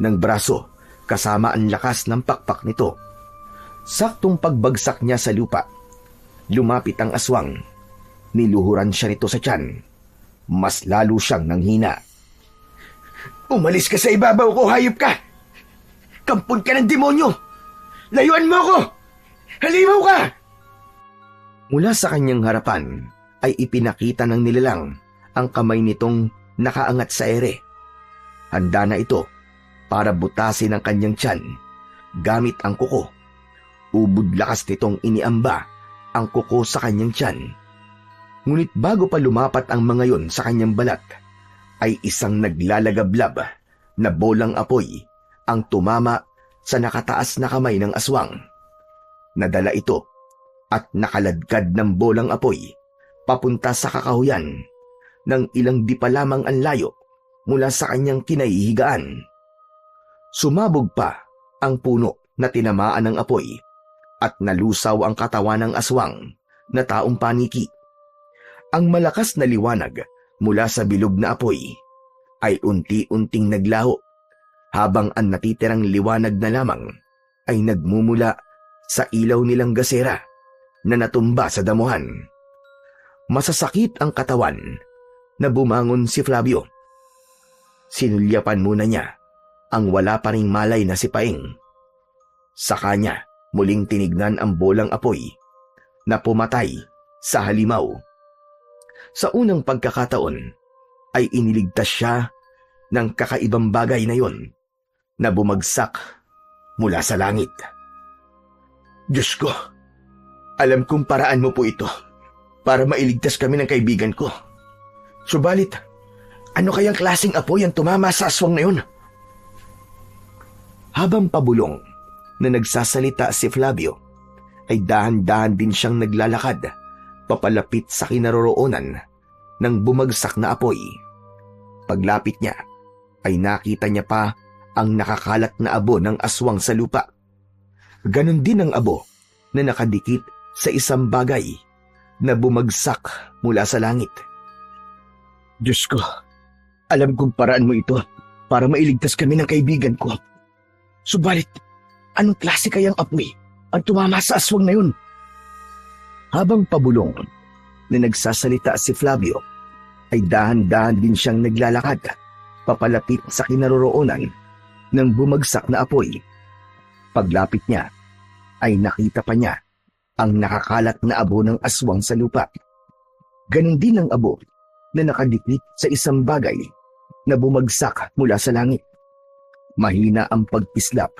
ng braso kasama ang lakas ng pakpak nito. Saktong pagbagsak niya sa lupa, lumapit ang aswang. Niluhuran siya nito sa tiyan. Mas lalo siyang nanghina. Umalis ka sa ibabaw ko, hayop ka! Kampon ka ng demonyo! Layuan mo ako! Halimaw ka! Mula sa kanyang harapan ay ipinakita ng nilalang ang kamay nitong nakaangat sa ere. Handa na ito para butasin ang kanyang tiyan gamit ang kuko. Ubod lakas nitong iniamba ang kuko sa kanyang tiyan. Ngunit bago pa lumapat ang mga yon sa kanyang balat, ay isang naglalagablab na bolang apoy ang tumama sa nakataas na kamay ng aswang. Nadala ito at nakaladkad ng bolang apoy papunta sa kakahuyan ng ilang di pa lamang ang layo mula sa kanyang kinahihigaan. Sumabog pa ang puno na tinamaan ng apoy at nalusaw ang katawan ng aswang na taong paniki. Ang malakas na liwanag mula sa bilog na apoy ay unti-unting naglaho habang ang natitirang liwanag na lamang ay nagmumula sa ilaw nilang gasera na natumba sa damuhan. Masasakit ang katawan na bumangon si Flavio. Sinulyapan muna niya ang wala pa ring malay na si Paing. Sa kanya muling tinignan ang bolang apoy na pumatay sa halimaw. Sa unang pagkakataon ay iniligtas siya ng kakaibang bagay na yon na bumagsak mula sa langit. Diyos ko, alam kong paraan mo po ito para mailigtas kami ng kaibigan ko. Subalit, ano kayang klaseng apoy ang tumama sa aswang na yun? Habang pabulong na nagsasalita si Flavio, ay dahan-dahan din siyang naglalakad papalapit sa kinaroroonan ng bumagsak na apoy. Paglapit niya, ay nakita niya pa ang nakakalat na abo ng aswang sa lupa. Ganon din ang abo na nakadikit sa isang bagay na bumagsak mula sa langit. Diyos ko, alam kong paraan mo ito para mailigtas kami ng kaibigan ko. Subalit, anong klase kayang apoy ang tumama sa aswang na yun? Habang pabulong na nagsasalita si Flavio, ay dahan-dahan din siyang naglalakad papalapit sa kinaroroonan ng bumagsak na apoy. Paglapit niya, ay nakita pa niya ang nakakalat na abo ng aswang sa lupa. Ganon din ang abo na nakadikit sa isang bagay na bumagsak mula sa langit. Mahina ang pagpislap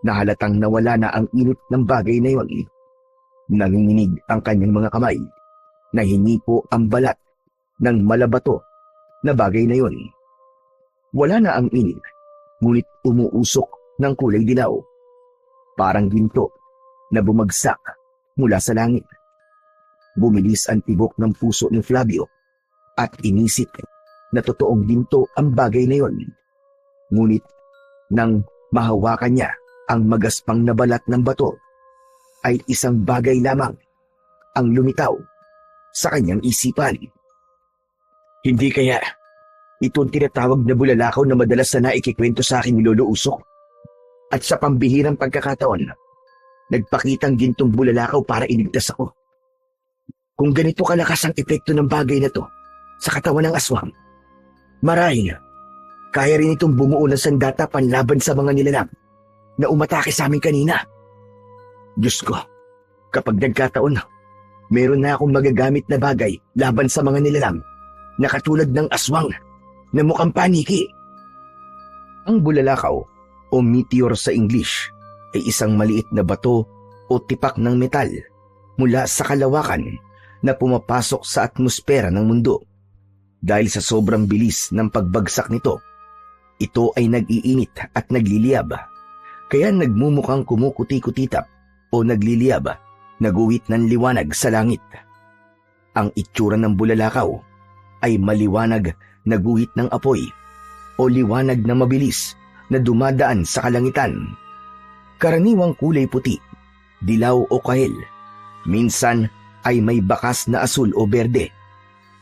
na halatang nawala na ang init ng bagay na yun. Nanginginig ang kanyang mga kamay na hinipo ang balat ng malabato na bagay na yon. Wala na ang init, ngunit umuusok ng kulay dilaw. Parang ginto na bumagsak mula sa langit. Bumilis ang tibok ng puso ni Flavio at inisip na totoong ginto ang bagay na yon. Ngunit nang mahawakan niya ang magaspang na balat ng bato, ay isang bagay lamang ang lumitaw sa kanyang isipan. Hindi kaya ito ang tinatawag na bulalakaw na madalas na naikikwento sa akin ni Lolo Usok? At sa pambihirang pagkakataon, nagpakitang gintong bulalakaw para iligtas ako. Kung ganito kalakas ang epekto ng bagay na to sa katawan ng aswang, marahil kaya rin itong bumuo ng sandata panlaban sa mga nilalang na umatake sa amin kanina. Diyos ko, kapag nagkataon, meron na akong magagamit na bagay laban sa mga nilalang na katulad ng aswang na mukhang paniki. Ang bulalakaw o meteor sa English ay isang maliit na bato o tipak ng metal mula sa kalawakan na pumapasok sa atmosfera ng mundo. Dahil sa sobrang bilis ng pagbagsak nito, ito ay nag-iinit at nagliliyab, kaya nagmumukhang kumukuti-kutitap o nagliliyab, naguhit ng liwanag sa langit. Ang itsura ng bulalakaw ay maliwanag na guhit ng apoy o liwanag na mabilis na dumadaan sa kalangitan. Karaniwang kulay puti, dilaw o kahel. Minsan ay may bakas na asul o berde.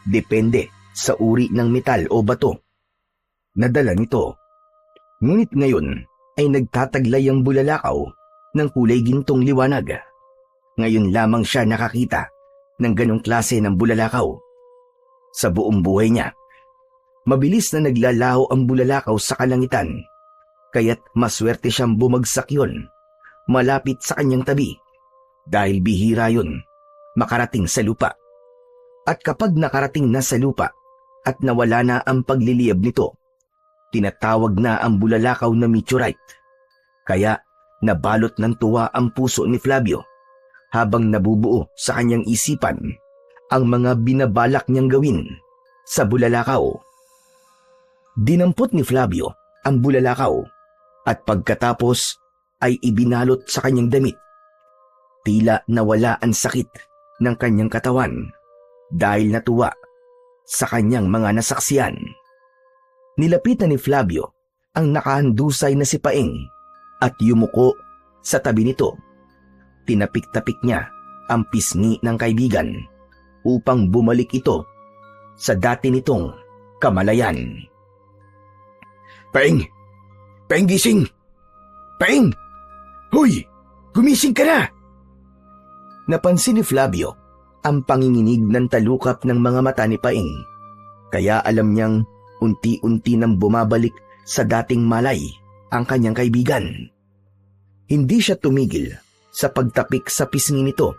Depende sa uri ng metal o bato na dala nito. Ngunit ngayon ay nagtataglay ang bulalakaw ng kulay gintong liwanag. Ngayon lamang siya nakakita ng ganong klase ng bulalakaw. Sa buong buhay niya, mabilis na naglalaho ang bulalakaw sa kalangitan, kaya't maswerte siyang bumagsak yon malapit sa kanyang tabi dahil bihira yon makarating sa lupa. At kapag nakarating na sa lupa at nawala na ang pagliliyab nito, tinatawag na ang bulalakaw na meteorite. Kaya nabalot ng tuwa ang puso ni Flavio habang nabubuo sa kanyang isipan ang mga binabalak niyang gawin sa bulalakaw. Dinampot ni Flavio ang bulalakaw at pagkatapos ay ibinalot sa kanyang damit. Tila nawala ang sakit ng kanyang katawan dahil natuwa sa kanyang mga nasaksiyan. Nilapitan ni Flavio ang nakahandusay na si Paeng at yumuko sa tabi nito. Tinapik-tapik niya ang pisngi ng kaibigan upang bumalik ito sa dati nitong kamalayan. Paeng! Paeng, gising! Paeng! Hoy! Gumising ka na! Napansin ni Flavio ang panginginig ng talukap ng mga mata ni Paeng, kaya alam niyang unti-unti nang bumabalik sa dating malay ang kanyang kaibigan. Hindi siya tumigil sa pagtapik sa pisngi nito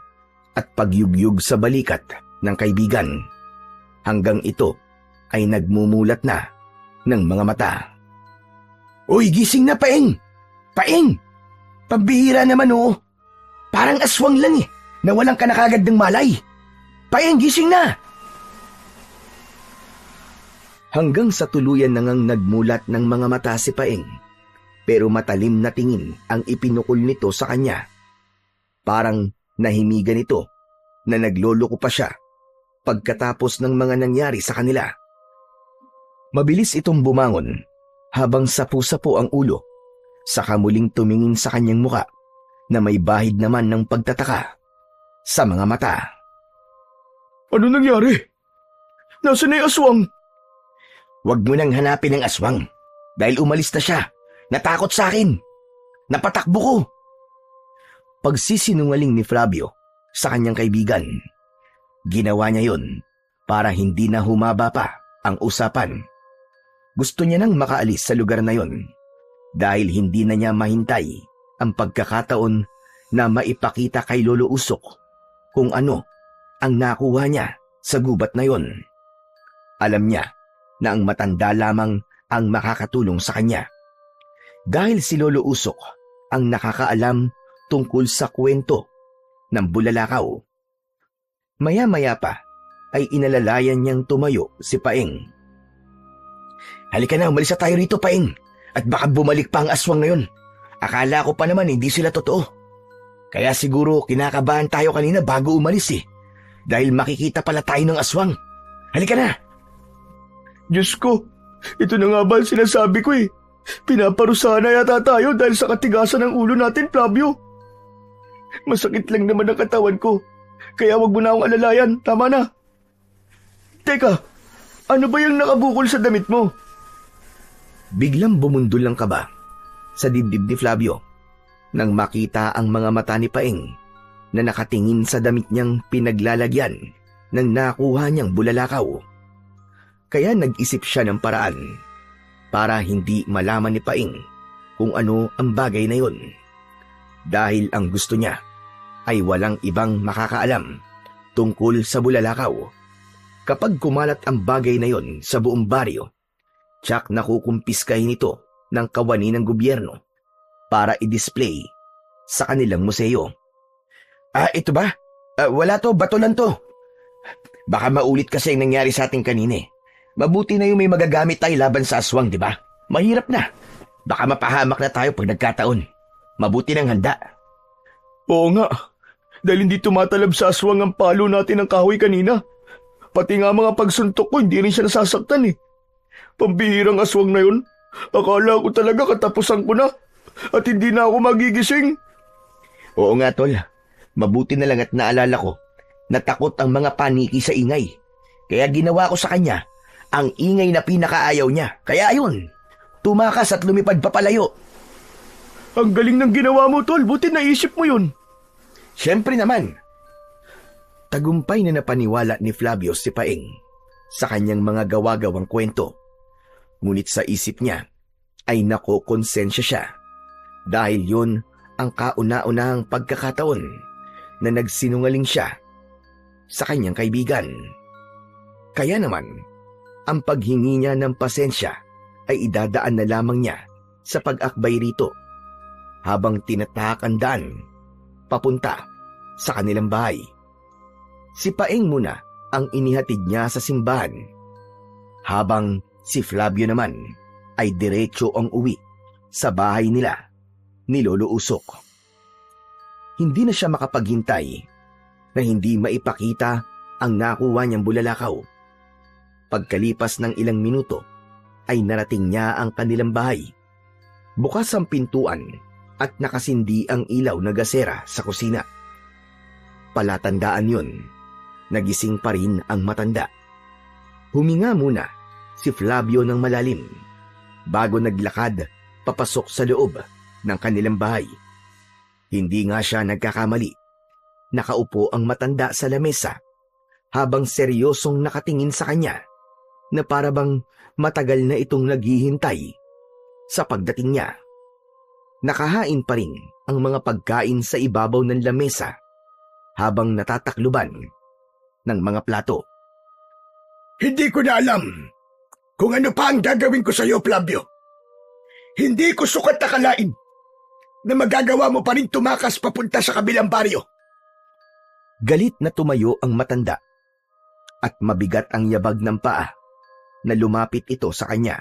at pagyugyug sa balikat ng kaibigan hanggang ito ay nagmumulat na ng mga mata. Uy, gising na, Paeng! Paeng! Pambihira naman, oh! Parang aswang lang eh, na walang ka na kagad ng malay. Paeng, gising na! Hanggang sa tuluyan na ngang nagmulat ng mga mata si Paeng, pero matalim na tingin ang ipinukol nito sa kanya. Parang nahimigan ito na nagloloko pa siya pagkatapos ng mga nangyari sa kanila. Mabilis itong bumangon habang sapu-sapo ang ulo, saka muling tumingin sa kanyang muka na may bahid naman ng pagtataka sa mga mata. Ano nangyari? Nasaan na yung aswang? Huwag mo nang hanapin ang aswang dahil umalis na siya. Natakot sa akin. Napatakbo ko. Pagsisinungaling ni Flavio sa kanyang kaibigan. Ginawa niya yon para hindi na humaba pa ang usapan. Gusto niya nang makaalis sa lugar na yon dahil hindi na niya mahintay ang pagkakataon na maipakita kay Lolo Usok kung ano ang nakuha niya sa gubat na yon. Alam niya na ang matanda lamang ang makakatulong sa kanya. Dahil si Lolo Usok ang nakakaalam tungkol sa kwento ng bulalakaw. Maya-maya pa ay inalalayan niyang tumayo si Paeng. Halika na, umalis na tayo rito, Paeng. At baka bumalik pa ang aswang na yun. Akala ko pa naman hindi sila totoo. Kaya siguro kinakabahan tayo kanina bago umalis eh. Dahil makikita pala tayo ng aswang. Halika na! Diyos ko, ito na nga ba ang sinasabi ko eh. Pinaparusahan na yata tayo dahil sa katigasan ng ulo natin, Flavio. Masakit lang naman ang katawan ko. Kaya wag mo na akong alalayan, tama na. Teka, ano ba yung nakabukol sa damit mo? Biglang bumundol ang kaba sa dibdib ni Flavio nang makita ang mga mata ni Paeng na nakatingin sa damit niyang pinaglalagyan ng nakuha niyang bulalakaw. Kaya nag-isip siya ng paraan para hindi malaman ni Paeng kung ano ang bagay na yon. Dahil ang gusto niya ay walang ibang makakaalam tungkol sa bulalakaw. Kapag kumalat ang bagay na yon sa buong baryo, tsak nakukumpiskahin ito ng kawani ng gobyerno para i-display sa kanilang museo. Ito ba? Wala to, bato lang to. Baka maulit kasi ang nangyari sa ating kanina. Mabuti na yung may magagamit tayo laban sa aswang, di ba? Mahirap na. Baka mapahamak na tayo pag nagkataon. Mabuti ng handa. Oo nga, dahil hindi tumatalab sa aswang ang palo natin ng kahoy kanina. Pati nga mga pagsuntok ko, hindi rin siya nasasaktan eh. Pambihirang aswang na yun. Akala ko talaga katapusan ko na at hindi na ako magigising. Oo nga, tol. Mabuti na lang at naalala ko na takot ang mga paniki sa ingay. Kaya ginawa ko sa kanya ang ingay na pinakaayaw niya. Kaya ayun, tumakas at lumipad papalayo. Ang galing ng ginawa mo, tol. Buti naisip mo yun. Siyempre naman. Tagumpay na napaniwala ni Flavio si Paeng sa kanyang mga gawa-gawang kwento. Ngunit sa isip niya ay nakokonsensya siya dahil yun ang kauna-unahang pagkakataon na nagsinungaling siya sa kanyang kaibigan. Kaya naman, ang paghingi niya ng pasensya ay idadaan na lamang niya sa pag-akbay rito habang tinatahak ang daan papunta sa kanilang bahay. Si Paeng muna ang inihatid niya sa simbahan habang si Flavio naman ay diretso ang uwi sa bahay nila ni Lolo Usok. Hindi na siya makapaghintay na hindi maipakita ang nakuha niyang bulalakaw. Pagkalipas ng ilang minuto ay narating niya ang kanilang bahay. Bukas ang pintuan at nakasindi ang ilaw na gasera sa kusina. Palatandaan yun, nagising pa rin ang matanda. Huminga muna si Flavio ng malalim bago naglakad papasok sa loob ng kanilang bahay. Hindi nga siya nagkakamali. Nakaupo ang matanda sa lamesa habang seryosong nakatingin sa kanya na parabang matagal na itong naghihintay sa pagdating niya. Nakahain pa rin ang mga pagkain sa ibabaw ng lamesa habang natatakluban ng mga plato. Hindi ko na alam kung ano pa ang gagawin ko sa iyo, Flavio. Hindi ko sukat akalain na magagawa mo pa rin tumakas papunta sa kabilang baryo. Galit na tumayo ang matanda at mabigat ang yabag ng paa na lumapit ito sa kanya.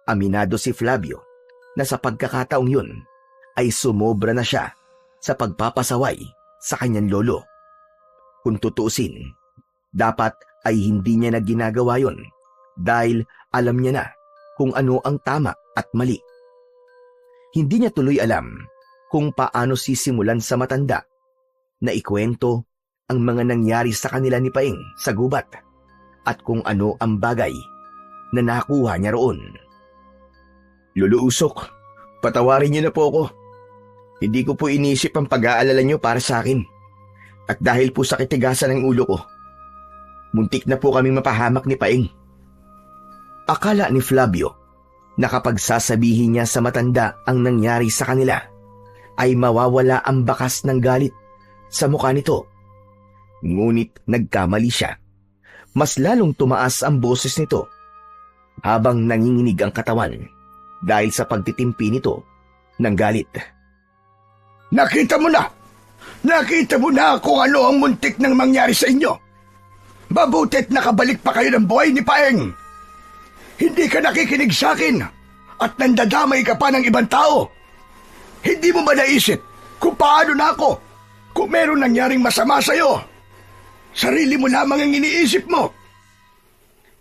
Aminado si Flavio na sa pagkakataong yun ay sumobra na siya sa pagpapasaway sa kanyang lolo. Kung tutuusin, dapat ay hindi niya na ginagawa yun dahil alam niya na kung ano ang tama at mali. Hindi niya tuloy alam kung paano sisimulan sa matanda na ikwento ang mga nangyari sa kanila ni Paeng sa gubat at kung ano ang bagay na nakuha niya roon. Lolo Usok, patawarin niyo na po ako. Hindi ko po inisip ang pag-aalala niyo para sa akin. At dahil po sa kitigasan ng ulo ko, muntik na po kaming mapahamak ni Paeng. Akala ni Flavio na kapag sasabihin niya sa matanda ang nangyari sa kanila, ay mawawala ang bakas ng galit sa mukha nito. Ngunit nagkamali siya. Mas lalong tumaas ang boses nito habang nanginginig ang katawan dahil sa pagtitimpi nito ng galit. Nakita mo na! Nakita mo na kung ano ang muntik nang mangyari sa inyo. Mabutit nakabalik pa kayo ng buhay ni Paeng. Hindi ka nakikinig sa akin at nandadamay ka pa ng ibang tao. Hindi mo ba naisip kung paano na ako kung meron nangyaring masama sa'yo? Sarili mo lamang ang iniisip mo.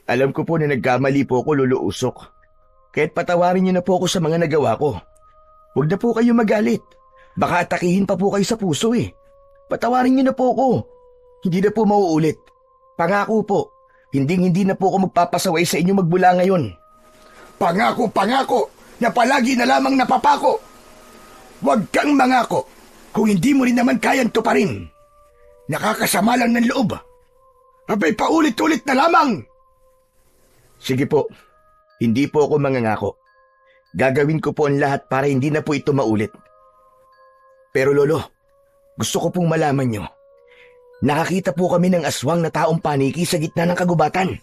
Alam ko po na nagkamali po ako, Lolo Usok. Kaya't patawarin niyo na po ako sa mga nagawa ko. Huwag na po kayo magalit. Baka atakihin pa po kayo sa puso eh. Patawarin niyo na po ako. Hindi na po mauulit. Pangako po, hindi na po ako magpapasaway sa inyo magmula ngayon. Pangako na palagi na lamang napapako. Huwag kang mangako kung hindi mo rin naman kayang tuparin. Nakakasama lang ng loob. Abay paulit-ulit na lamang. Sige po, hindi po ako mangangako. Gagawin ko po ang lahat para hindi na po ito maulit. Pero Lolo, gusto ko pong malaman nyo. Nakakita po kami ng aswang na taong paniki sa gitna ng kagubatan.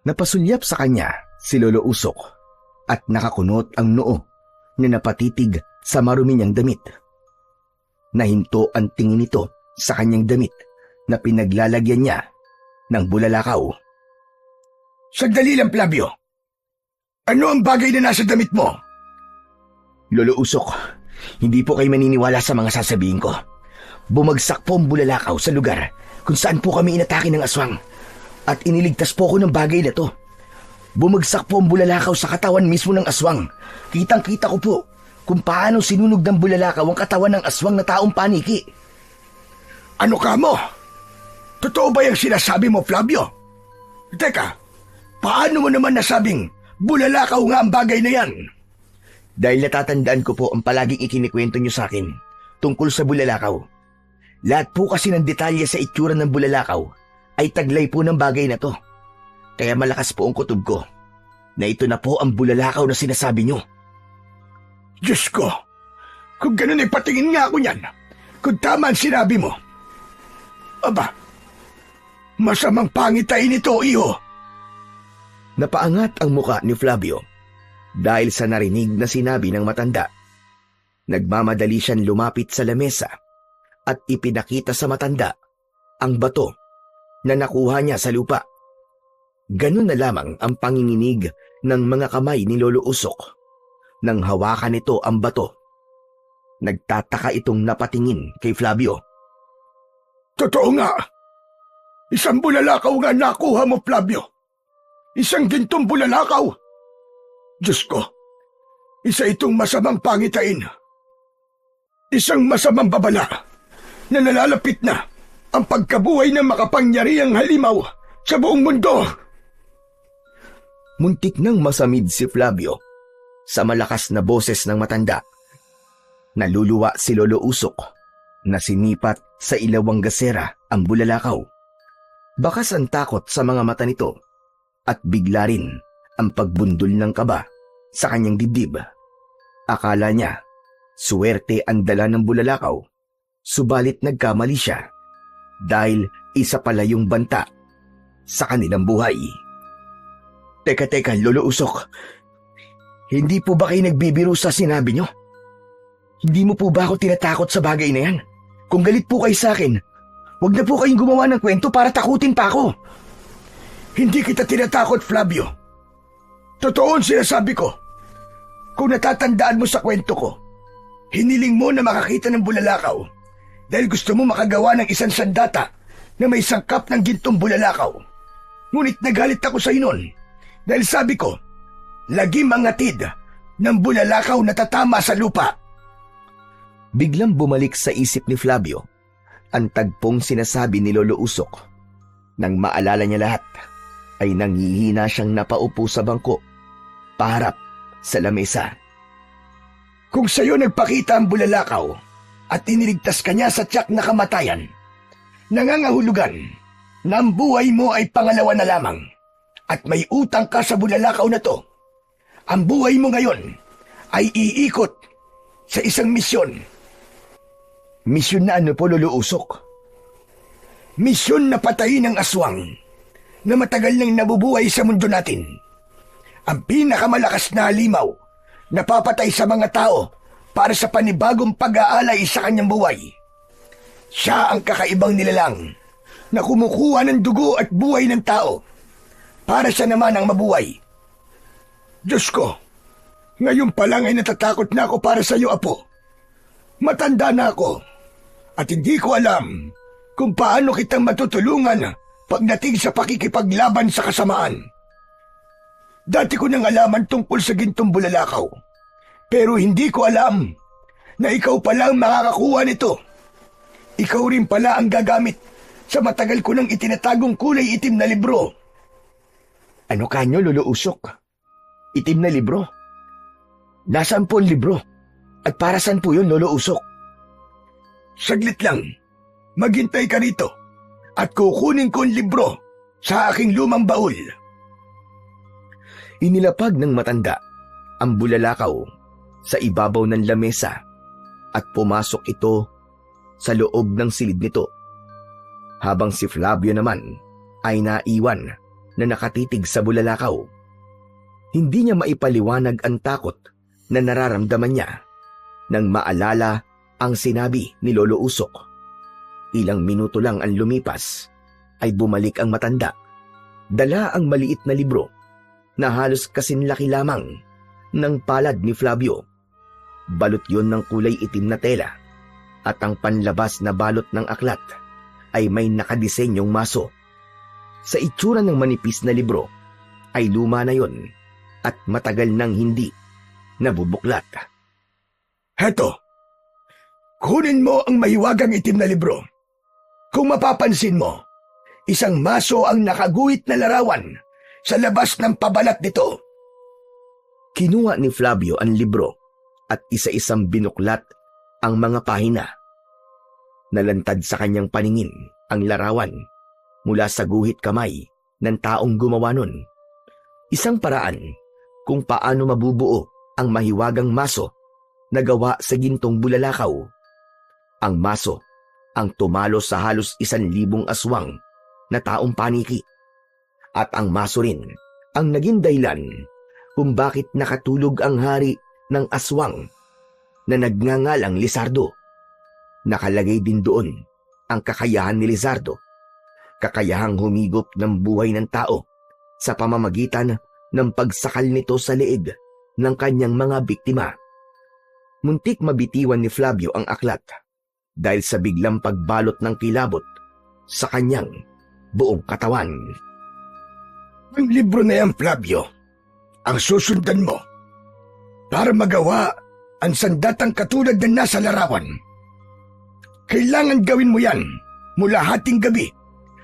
Napasulyap sa kanya si Lolo Usok at nakakunot ang noo na napatitig sa marumi niyang damit. Nahinto ang tingin nito sa kanyang damit na pinaglalagyan niya ng bulalakaw. Sandali lang, Flavio. Ano ang bagay na nasa damit mo? Lolo Usok, hindi po kayo maniniwala sa mga sasabihin ko. Bumagsak po ang bulalakaw sa lugar kung saan po kami inatake ng aswang at iniligtas po ko ng bagay na to. Bumagsak po ang bulalakaw sa katawan mismo ng aswang. Kitang-kita ko po kung paano sinunog ng bulalakaw ang katawan ng aswang na taong paniki. Ano ka mo? Totoo ba yung sinasabi mo, Flavio? Teka, paano mo naman nasabing bulalakaw nga ang bagay na yan? Dahil natatandaan ko po ang palaging ikinikwento nyo sa akin tungkol sa bulalakaw. Lahat po kasi ng detalye sa itsura ng bulalakaw ay taglay po ng bagay na to. Kaya malakas po ang kutob ko na ito na po ang bulalakaw na sinasabi nyo. Diyos ko, kung ganun ay patingin nga ako niyan. Kung tama ang sinabi mo. Aba, masamang pangitain ito, iho. Napaangat ang muka ni Flavio dahil sa narinig na sinabi ng matanda. Nagmamadali siyang lumapit sa lamesa at ipinakita sa matanda ang bato na nakuha niya sa lupa. Ganun na lamang ang panginginig ng mga kamay ni Lolo Usok. Nang hawakan nito ang bato, nagtataka itong napatingin kay Flavio. Totoo nga. Isang bulalakaw nga nakuha mo, Flavio. Isang gintong bulalakaw. Diyos ko, isa itong masamang pangitain. Isang masamang babala na nalalapit na ang pagkabuhay ng makapangyarihang halimaw sa buong mundo. Muntik nang masamid si Flavio sa malakas na boses ng matanda. Naluluwa si Lolo Usok na sinipat sa ilawang gasera ang bulalakaw. Bakas ang takot sa mga mata nito at bigla rin ang pagbundol ng kaba sa kanyang dibdib. Akala niya suwerte ang dala ng bulalakaw, subalit nagkamali siya dahil isa pala yung banta sa kanilang buhay. Teka, Lolo Usok. Hindi po ba kayo nagbibiro sa sinabi nyo? Hindi mo po ba ako tinatakot sa bagay na yan? Kung galit po kayo sa akin, huwag na po kayong gumawa ng kwento para takutin pa ako. Hindi kita tinatakot, Flavio. Totoo ang sinasabi ko. Kung natatandaan mo sa kwento ko, hiniling mo na makakita ng bulalakaw dahil gusto mo makagawa ng isang sandata na may sangkap ng gintong bulalakaw. Ngunit nagalit ako sa inon dahil sabi ko, lagim ang atid ng bulalakaw na tatama sa lupa. Biglang bumalik sa isip ni Flavio ang tagpong sinasabi ni Lolo Usok. Nang maalala niya lahat, ay nanghihina siyang napaupo sa bangko, paharap sa lamesa. Kung sa'yo nagpakita ang bulalakaw at iniligtas ka niya sa tiyak na kamatayan, nangangahulugan na ang buhay mo ay pangalawa na lamang at may utang ka sa bulalakaw na to. Ang buhay mo ngayon ay iikot sa isang misyon. Misyon na ano po, Lolo Usok? Misyon na patayin ang aswang na matagal nang nabubuhay sa mundo natin. Ang pinakamalakas na halimaw na papatay sa mga tao para sa panibagong pag-aalay sa kanyang buhay. Siya ang kakaibang nilalang na kumukuha ng dugo at buhay ng tao para siya naman ang mabuhay. Diyos ko, ngayon pa lang ay natatakot na ako para sa iyo, Apo. Matanda na ako at hindi ko alam kung paano kitang matutulungan pagdating sa pakikipaglaban sa kasamaan. Dati ko nang alaman tungkol sa gintong bulalakaw, pero hindi ko alam na ikaw pala ang makakakuha nito. Ikaw rin pala ang gagamit sa matagal ko nang itinatagong kulay itim na libro. Ano kanyo, Lolo Usok? Itim na libro? Nasaan po ang libro? At para saan po yun, Lolo Usok? Saglit lang. Maghintay ka rito at kukunin ko ang libro sa aking lumang baul. Inilapag ng matanda ang bulalakaw sa ibabaw ng lamesa at pumasok ito sa loob ng silid nito. Habang si Flavio naman ay naiwan na nakatitig sa bulalakaw. Hindi niya maipaliwanag ang takot na nararamdaman niya nang maalala ang sinabi ni Lolo Usok. Ilang minuto lang ang lumipas ay bumalik ang matanda. Dala ang maliit na libro na halos kasinlaki lamang ng palad ni Flavio. Balot yon ng kulay itim na tela at ang panlabas na balot ng aklat ay may nakadisenyong maso. Sa itsura ng manipis na libro ay luma na yon at matagal nang hindi nabubuklat. Heto, kunin mo ang mahiwagang itim na libro. Kung mapapansin mo, isang maso ang nakaguhit na larawan sa labas ng pabalat nito. Kinuha ni Flavio ang libro at isa-isang binuklat ang mga pahina. Nalantad sa kanyang paningin ang larawan mula sa guhit kamay ng taong gumawa nun. Isang paraan kung paano mabubuo ang mahiwagang maso na gawa sa gintong bulalakaw. Ang maso ang tumalo sa halos 1,000 aswang na taong paniki. At ang maso rin ang naging dahilan kung bakit nakatulog ang hari ng aswang na nagngangalang Lizardo. Nakalagay din doon ang kakayahan ni Lizardo, kakayahang humigop ng buhay ng tao sa pamamagitan ng pagsakal nito sa leeg ng kanyang mga biktima. Muntik mabitiwan ni Flavio ang aklat dahil sa biglang pagbalot ng kilabot sa kanyang buong katawan. Ang libro na yan, Flavio, ang susundan mo para magawa ang sandatang katulad na nasa larawan. Kailangan gawin mo yan mula hating gabi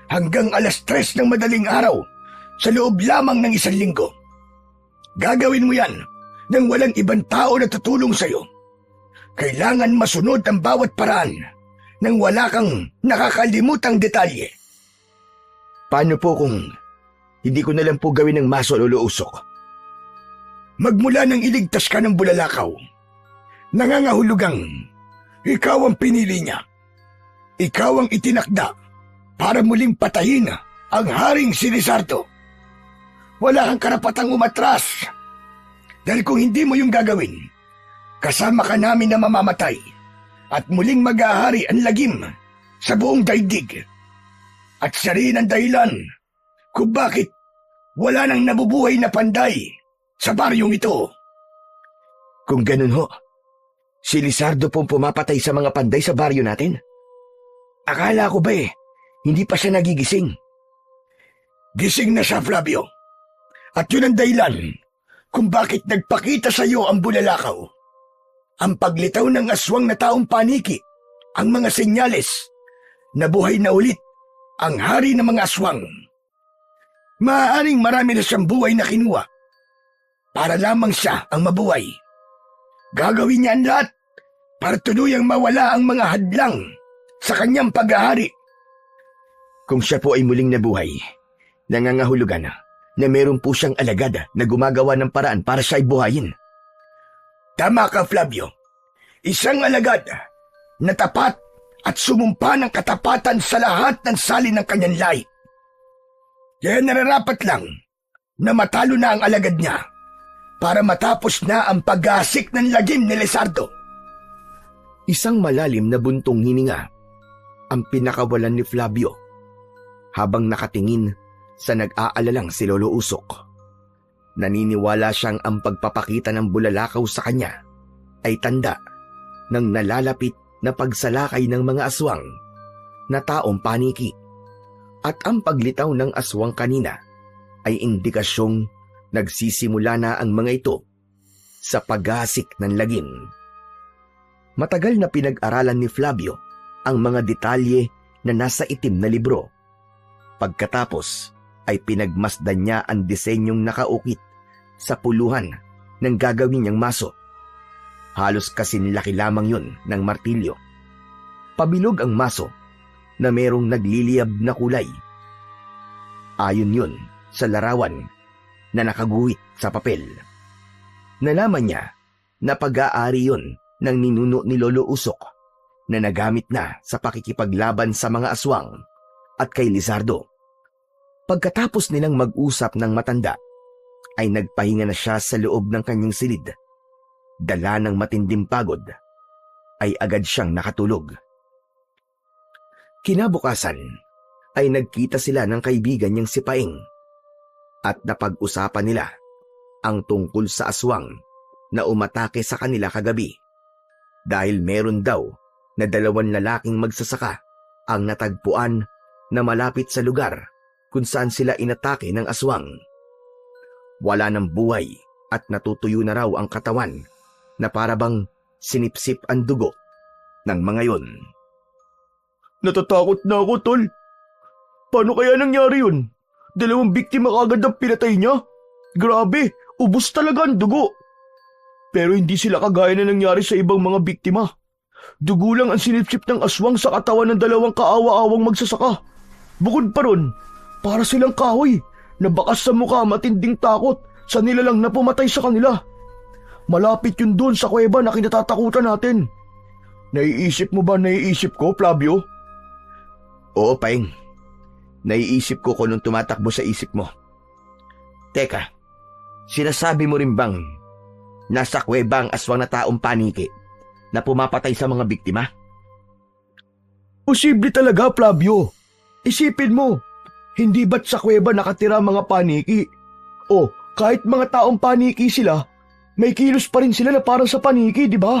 hanggang 3:00 ng madaling araw sa loob lamang ng 1 linggo. Gagawin mo yan nang walang ibang tao na tutulong sa'yo. Kailangan masunod ang bawat paraan nang wala kang nakakalimutang detalye. Paano po kung hindi ko na lang po gawin ng maso, Lolo Usok? Magmula nang iligtas ka ng bulalakaw, nangangahulugang ikaw ang pinili niya. Ikaw ang itinakda para muling patayin ang haring si Lizardo. Wala kang karapatang umatras. Dahil kung hindi mo yung gagawin, kasama ka namin na mamamatay at muling mag-ahari ang lagim sa buong daigdig. At siya rin ang dahilan kung bakit wala nang nabubuhay na panday sa baryong ito. Kung ganun ho, si Lizardo pong pumapatay sa mga panday sa baryo natin? Akala ko ba hindi pa siya nagigising? Gising na siya, Flavio. At yun ang dahilan kung bakit nagpakita sa iyo ang bulalakaw. Ang paglitaw ng aswang na taong paniki, ang mga senyales na buhay na ulit ang hari ng mga aswang. Maaaring marami na siyang buhay na kinuha para lamang siya ang mabuhay. Gagawin niya ang lahat para tuluyang mawala ang mga hadlang sa kanyang paghahari. Kung siya po ay muling nabuhay, nangangahulugan na meron po siyang alagad na gumagawa ng paraan para siya ay buhayin. Tama ka, Flavio. Isang alagad na tapat at sumumpa ng katapatan sa lahat ng salin ng kanyang lahi. Kaya nararapat lang na matalo na ang alagad niya para matapos na ang pag-asik ng lagim ni Lizardo. Isang malalim na buntong hininga ang pinakawalan ni Flavio habang nakatingin sa nag-aalalang si Lolo Usok. Naniniwala siyang ang pagpapakita ng bulalakaw sa kanya ay tanda ng nalalapit na pagsalakay ng mga aswang na taong paniki, at ang paglitaw ng aswang kanina ay indikasyong nagsisimula na ang mga ito sa paghasik ng lagim. Matagal na pinag-aralan ni Flavio ang mga detalye na nasa itim na libro. Pagkatapos ay pinagmasdan niya ang disenyong nakaukit sa puluhan ng gagawin niyang maso. Halos kasinlaki lamang yun ng martilyo. Pabilog ang maso na merong nagliliyab na kulay. Ayon yun sa larawan na nakaguhit sa papel. Nalaman niya na pag-aari yun ng ninuno ni Lolo Usok na nagamit na sa pakikipaglaban sa mga aswang at kay Lizardo. Pagkatapos nilang mag-usap ng matanda, ay nagpahinga na siya sa loob ng kanyang silid. Dala ng matinding pagod, ay agad siyang nakatulog. Kinabukasan ay nagkita sila ng kaibigan niyang si Paing at napag-usapan nila ang tungkol sa aswang na umatake sa kanila kagabi, dahil meron daw na 2 lalaking magsasaka ang natagpuan na malapit sa lugar kung saan sila inatake ng aswang. Wala ng buhay at natutuyo na raw ang katawan na parabang sinipsip ang dugo ng mga yon. Natatakot na ako, tol. Paano kaya nangyari yun? 2 biktima kagad ang pinatay niya? Grabe, ubos talaga ang dugo. Pero hindi sila kagaya na nangyari sa ibang mga biktima. Dugo lang ang sinipsip ng aswang sa katawan ng 2 kaawa-awang magsasaka. Bukod pa ron, para silang kahoy na bakas sa mukha, matinding takot sa nilalang na pumatay sa kanila. Malapit yun doon sa kuweba na kinatatakutan natin. Naiisip mo ba naiisip ko, Flavio? Oo, Paing. Naiisip ko kung nung tumatakbo sa isip mo. Teka, sinasabi mo rin bang nasa kuweba ang aswang na taong paniki na pumapatay sa mga biktima? Posible talaga, Flavio. Isipin mo, hindi ba't sa kuweba nakatira mga paniki? O, kahit mga taong paniki sila, may kilos pa rin sila na parang sa paniki, di ba?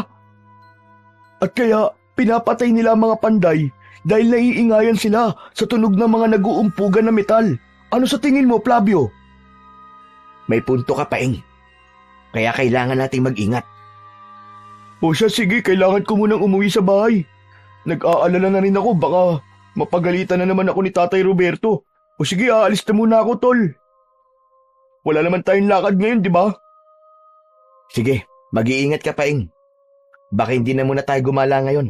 At kaya, pinapatay nila ang mga panday dahil naiingayan sila sa tunog ng mga nag-uumpugan na metal. Ano sa tingin mo, Flavio? May punto ka, Paing. Kaya kailangan nating mag-ingat. O siya, sige, kailangan ko munang umuwi sa bahay. Nag-aalala na rin ako, baka mapagalitan na naman ako ni Tatay Roberto. O sige, aalis na muna ako, tol. Wala naman tayong lakad ngayon, di ba? Sige, mag-iingat ka, Paing. Baka hindi na muna tayo gumala ngayon.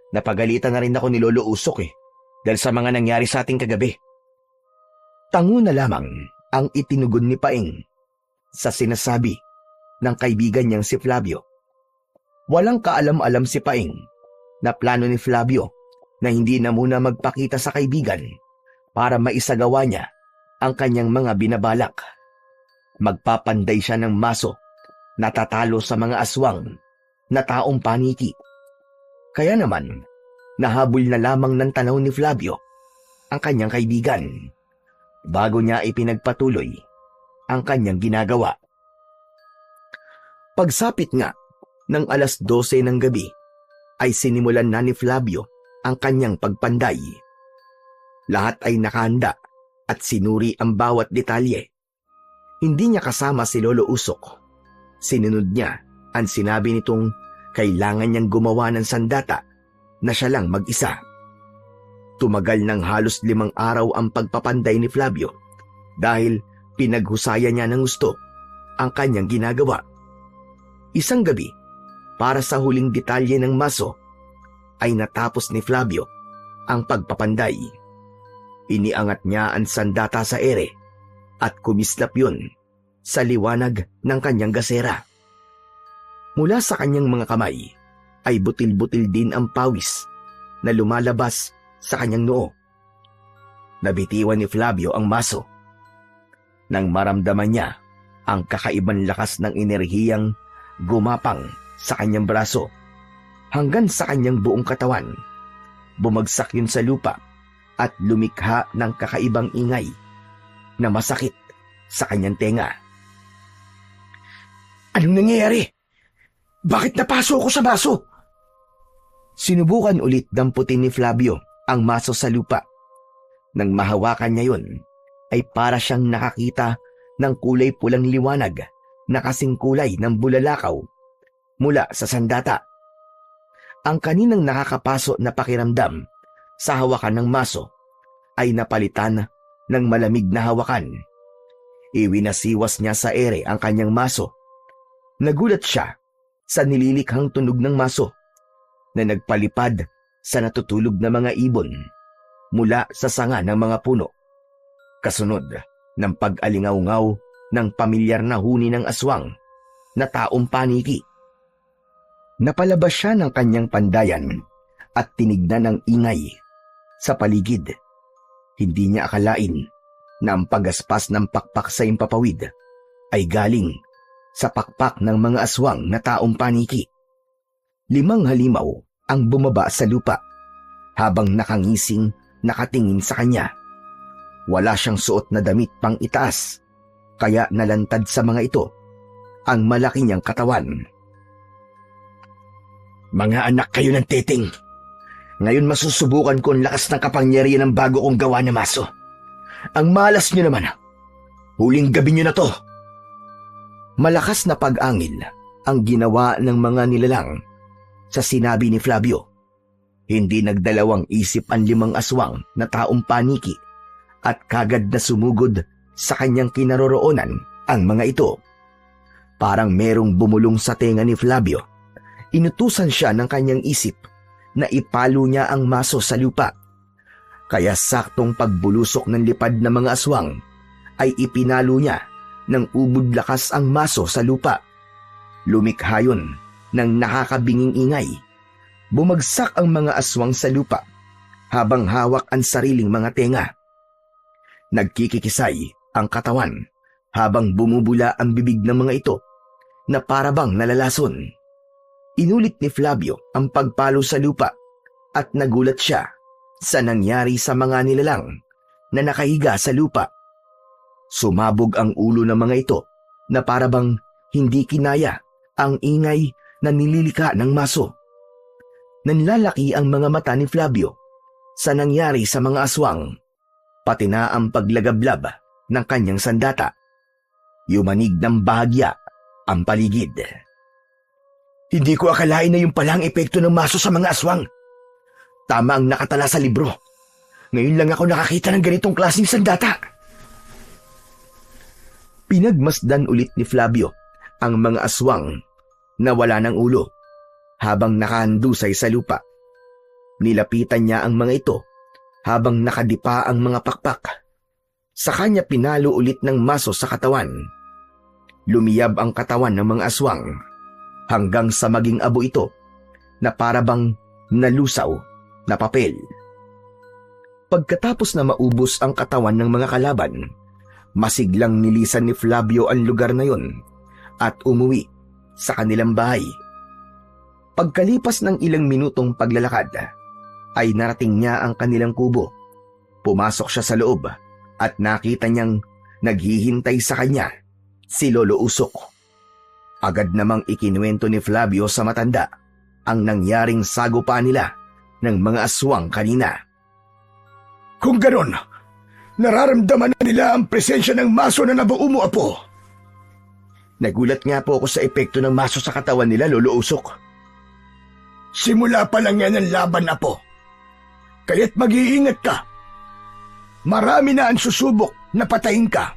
Napagalitan na rin ako ni Lolo Usok dahil sa mga nangyari sa ating kagabi. Tango na lamang ang itinugon ni Paing sa sinasabi ng kaibigan niyang si Flavio. Walang kaalam-alam si Paing na plano ni Flavio na hindi na muna magpakita sa kaibigan para maisagawa niya ang kanyang mga binabalak. Magpapanday siya ng maso na tatalo sa mga aswang na taong paniki. Kaya naman, nahabol na lamang ng tanaw ni Flavio ang kanyang kaibigan bago niya ipinagpatuloy ang kanyang ginagawa. Pagsapit nga ng 12:00 ng gabi ay sinimulan na ni Flavio ang kanyang pagpanday. Lahat ay nakahanda at sinuri ang bawat detalye. Hindi niya kasama si Lolo Usok. Sinunod niya ang sinabi nitong kailangan niyang gumawa ng sandata na siya lang mag-isa. Tumagal ng halos 5 araw ang pagpapanday ni Flavio dahil pinaghusayan niya ng gusto ang kanyang ginagawa. Isang gabi, para sa huling detalye ng maso, ay natapos ni Flavio ang pagpapanday. Iniangat niya ang sandata sa ere at kumislap yun sa liwanag ng kanyang gasera. Mula sa kanyang mga kamay ay butil-butil din ang pawis na lumalabas sa kanyang noo. Nabitiwan ni Flavio ang maso. Nang maramdaman niya ang kakaibang lakas ng enerhiyang gumapang sa kanyang braso hanggang sa kanyang buong katawan, bumagsak yun sa lupa at lumikha ng kakaibang ingay na masakit sa kanyang tenga. Anong nangyayari? Bakit napaso ako sa maso? Sinubukan ulit damputin ni Flavio ang maso sa lupa. Nang mahawakan niya yun, ay para siyang nakakita ng kulay pulang liwanag na kasing kulay ng bulalakaw mula sa sandata. Ang kaninang nakakapaso na pakiramdam sa hawakan ng maso ay napalitan ng malamig na hawakan. Iwinasiwas niya sa ere ang kanyang maso. Nagulat siya sa nililikhang tunog ng maso na nagpalipad sa natutulog na mga ibon mula sa sanga ng mga puno. Kasunod ng pag-alingaw-ngaw ng pamilyar na huni ng aswang na taong paniki. Napalabas siya ng kanyang pandayan at tinignan ang ingay sa paligid. Hindi niya akalain na ang pagaspas ng pakpak sa impapawid ay galing sa pakpak ng mga aswang na taong paniki. 5 halimaw ang bumaba sa lupa habang nakangising nakatingin sa kanya. Wala siyang suot na damit pang itaas, kaya nalantad sa mga ito ang malaki niyang katawan. Mga anak kayo ng Teting. Ngayon masusubukan ko ang lakas ng kapangyarihan ng bago kong gawa na maso. Ang malas niyo naman. Huling gabi niyo na to. Malakas na pag-angil ang ginawa ng mga nilalang sa sinabi ni Flavio. Hindi nagdalawang isip ang 5 aswang na taong paniki at kagad na sumugod sa kanyang kinaroroonan ang mga ito. Parang merong bumulong sa tenga ni Flavio. Inutusan siya ng kanyang isip na ipalo niya ang maso sa lupa. Kaya saktong pagbulusok ng lipad ng mga aswang ay ipinalo niya ng ubod lakas ang maso sa lupa. Lumikha yun ng nakakabinging ingay. Bumagsak ang mga aswang sa lupa habang hawak ang sariling mga tenga. Nagkikikisay ang katawan habang bumubula ang bibig ng mga ito na parabang nalalason. Inulit ni Flavio ang pagpalo sa lupa at nagulat siya sa nangyari sa mga nilalang na nakahiga sa lupa. Sumabog ang ulo ng mga ito na parabang hindi kinaya ang ingay na nililika ng maso. Nanlalaki ang mga mata ni Flavio sa nangyari sa mga aswang, pati na ang paglagablab ng kanyang sandata. Yumanig ng bahagya ang paligid. Hindi ko akalain na yung palang epekto ng maso sa mga aswang. Tama ang nakatala sa libro. Ngayon lang ako nakakita ng ganitong klaseng sandata. Pinagmasdan ulit ni Flavio ang mga aswang na wala ng ulo habang nakahandusay sa lupa. Nilapitan niya ang mga ito habang nakadipa ang mga pakpak. Sa kanya pinalo ulit ng maso sa katawan. Lumiyab ang katawan ng mga aswang hanggang sa maging abo ito na parabang nalusaw na papel. Pagkatapos na maubos ang katawan ng mga kalaban, masiglang nilisan ni Flavio ang lugar na yon at umuwi sa kanilang bahay. Pagkalipas ng ilang minutong paglalakad, ay narating niya ang kanilang kubo. Pumasok siya sa loob at nakita niyang naghihintay sa kanya si Lolo Usok. Agad namang ikinuwento ni Flavio sa matanda ang nangyaring sagupa nila ng mga aswang kanina. Kung ganon, nararamdaman na nila ang presensya ng maso na nabuo mo, Apo. Nagulat nga po ako sa epekto ng maso sa katawan nila, Lolo Usok. Simula pa lang yan ang laban, Apo. Kaya't mag-iingat ka. Marami na ang susubok na patayin ka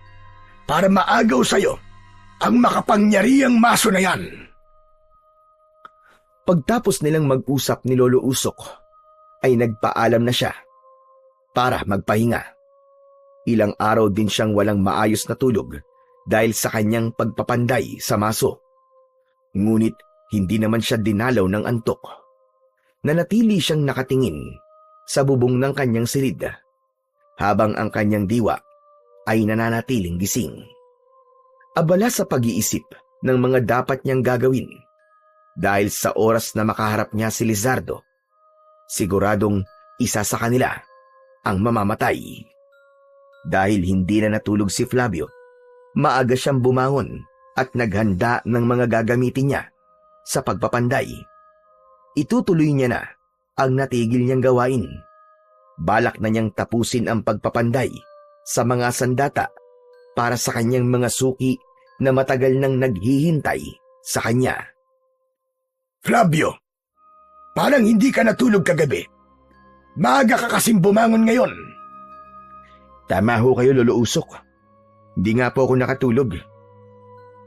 para maagaw sa'yo ang makapangyarihang maso na yan. Pagtapos nilang mag-usap ni Lolo Usok, ay nagpaalam na siya para magpahinga. Ilang araw din siyang walang maayos na tulog dahil sa kanyang pagpapanday sa maso. Ngunit hindi naman siya dinalaw ng antok. Nanatili siyang nakatingin sa bubong ng kanyang silid habang ang kanyang diwa ay nananatiling gising. Abala sa pag-iisip ng mga dapat niyang gagawin dahil sa oras na makaharap niya si Lizardo, siguradong isa sa kanila ang mamamatay. Dahil hindi na natulog si Flavio, maaga siyang bumangon at naghanda ng mga gagamitin niya sa pagpapanday. Itutuloy niya na ang natigil niyang gawain. Balak na niyang tapusin ang pagpapanday sa mga sandata para sa kanyang mga suki na matagal nang naghihintay sa kanya. Flavio, parang hindi ka natulog kagabi. Maaga ka kasing bumangon ngayon. Tama ho kayo, Lolo Usok. Hindi nga po ako nakatulog.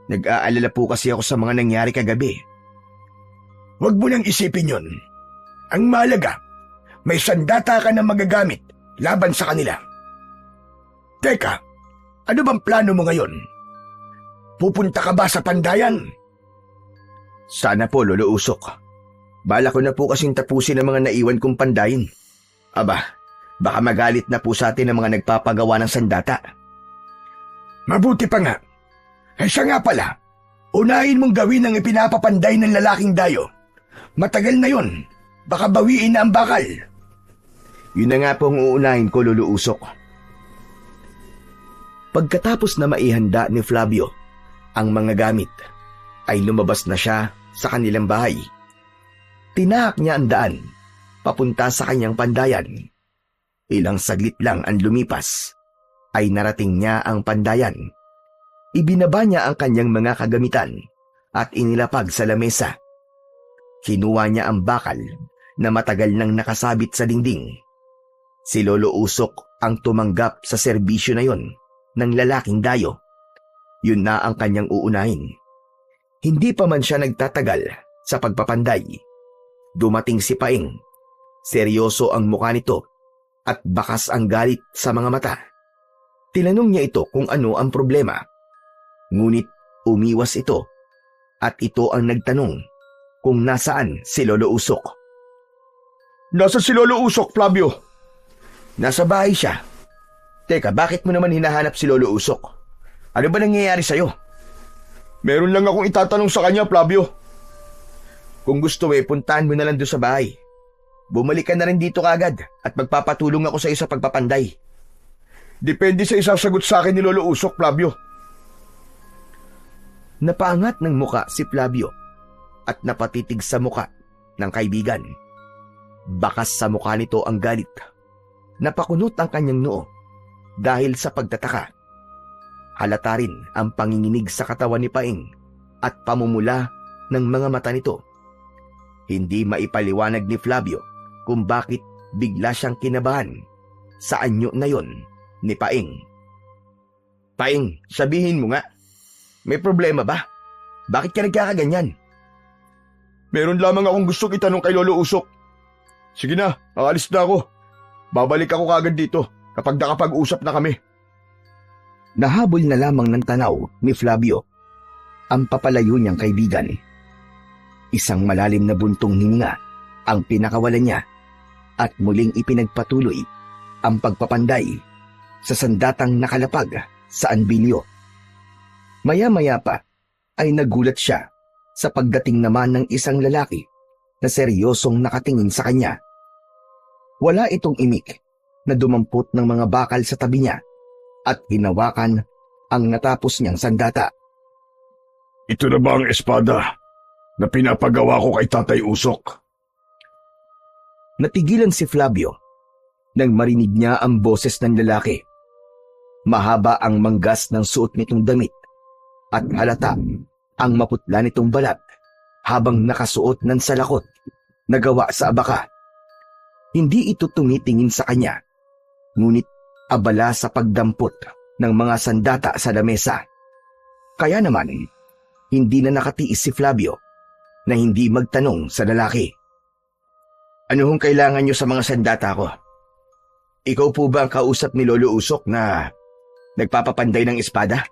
Nag-aalala po kasi ako sa mga nangyari kagabi. Huwag mo nang isipin yun. Ang mahalaga, may sandata ka na magagamit laban sa kanila. Teka, ano bang plano mo ngayon? Pupunta ka ba sa pandayan? Sana po, Lolo Usok. Bala ko na po kasing tapusin ang mga naiwan kong pandayin. Aba, baka magalit na po sa atin ang mga nagpapagawa ng sandata. Mabuti pa nga. Siya nga pala, unahin mong gawin ang ipinapapanday ng lalaking dayo. Matagal na yun. Baka bawiin na ang bakal. Yun na nga po ang uunahin ko, Lolo Usok. Pagkatapos na maihanda ni Flavio ang mga gamit, ay lumabas na siya sa kanilang bahay. Tinahak niya ang daan papunta sa kanyang pandayan. Ilang saglit lang ang lumipas, ay narating niya ang pandayan. Ibinaba niya ang kanyang mga kagamitan at inilapag sa lamesa. Kinuha niya ang bakal na matagal nang nakasabit sa dingding. Si Lolo Usok ang tumanggap sa serbisyo na yon ng lalaking dayo. Yun na ang kanyang uunahin. Hindi pa man siya nagtatagal sa pagpapanday. Dumating si Paing. Seryoso ang mukha nito at bakas ang galit sa mga mata. Tinanong niya ito kung ano ang problema. Ngunit umiwas ito at ito ang nagtanong kung nasaan si Lolo Usok. Nasa si Lolo Usok, Flavio? Nasa bahay siya. Teka, bakit mo naman hinahanap si Lolo Usok? Ano ba nangyayari sa'yo? Meron lang akong itatanong sa kanya, Flavio. Kung gusto puntahan mo na lang doon sa bahay. Bumalik ka na rin dito kagad at magpapatulong ako sa iyo sa pagpapanday. Depende sa isasagot sa akin ni Lolo Usok, Flavio. Napaangat ng muka si Flavio at napatitig sa muka ng kaibigan. Bakas sa mukha nito ang galit. Napakunot ang kanyang noo dahil sa pagtataka. Halata rin ang panginginig sa katawan ni Paing at pamumula ng mga mata nito. Hindi maipaliwanag ni Flavio kung bakit bigla siyang kinabahan sa anyo na yon ni Paing. Paing, sabihin mo nga, may problema ba? Bakit ka nagkakaganyan? Meron lamang akong gustong itanong kay Lolo Usok. Sige na, aalis na ako. Babalik ako kagad dito kapag nakapag-usap na kami. Nahabol na lamang ng tanaw ni Flavio ang papalayo niyang kaibigan. Isang malalim na buntong hininga ang pinakawalan niya at muling ipinagpatuloy ang pagpapanday sa sandatang nakalapag sa anbilyo. Maya-maya pa ay nagulat siya sa pagdating naman ng isang lalaki na seryosong nakatingin sa kanya. Wala itong imik na dumampot ng mga bakal sa tabi niya at hinawakan ang natapos niyang sandata. Ito na ba ang espada na pinapagawa ko kay Tatay Usok? Natigilan si Flavio nang marinig niya ang boses ng lalaki. Mahaba ang manggas ng suot nitong damit at halata ang maputla nitong balat habang nakasuot ng salakot na gawa sa abaka. Hindi ito tumitingin sa kanya, ngunit abala sa pagdampot ng mga sandata sa lamesa. Kaya naman, hindi na nakatiis si Flavio na hindi magtanong sa lalaki. Ano hong kailangan niyo sa mga sandata ko? Ikaw po ba ang kausap ni Lolo Usok na nagpapapanday ng espada?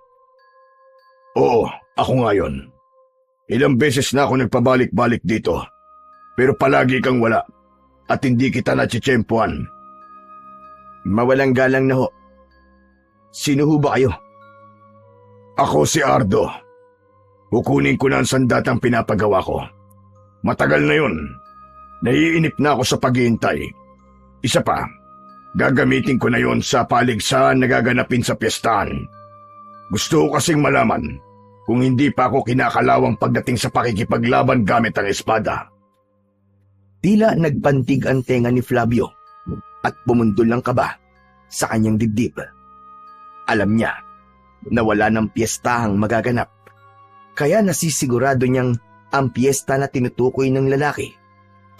Oo, ako nga yun. Ilang beses na ako nagpabalik-balik dito, pero palagi kang wala at hindi kita natsitsyempuan. Mawalang galang na ho. Sino ho ba kayo? Ako si Ardo. Kukunin ko na ang sandatang pinapagawa ko. Matagal na yun. Naiinip na ako sa paghihintay. Isa pa, gagamitin ko na yon sa paligsahan na gaganapin sa piyestahan. Gusto ko kasing malaman kung hindi pa ako kinakalawang pagdating sa pakikipaglaban gamit ang espada. Tila nagpantig ang tenga ni Flavio at bumundol ng kaba sa kanyang dibdib. Alam niya na wala ng piyestahang magaganap, kaya nasisigurado niyang ang piyesta na tinutukoy ng lalaki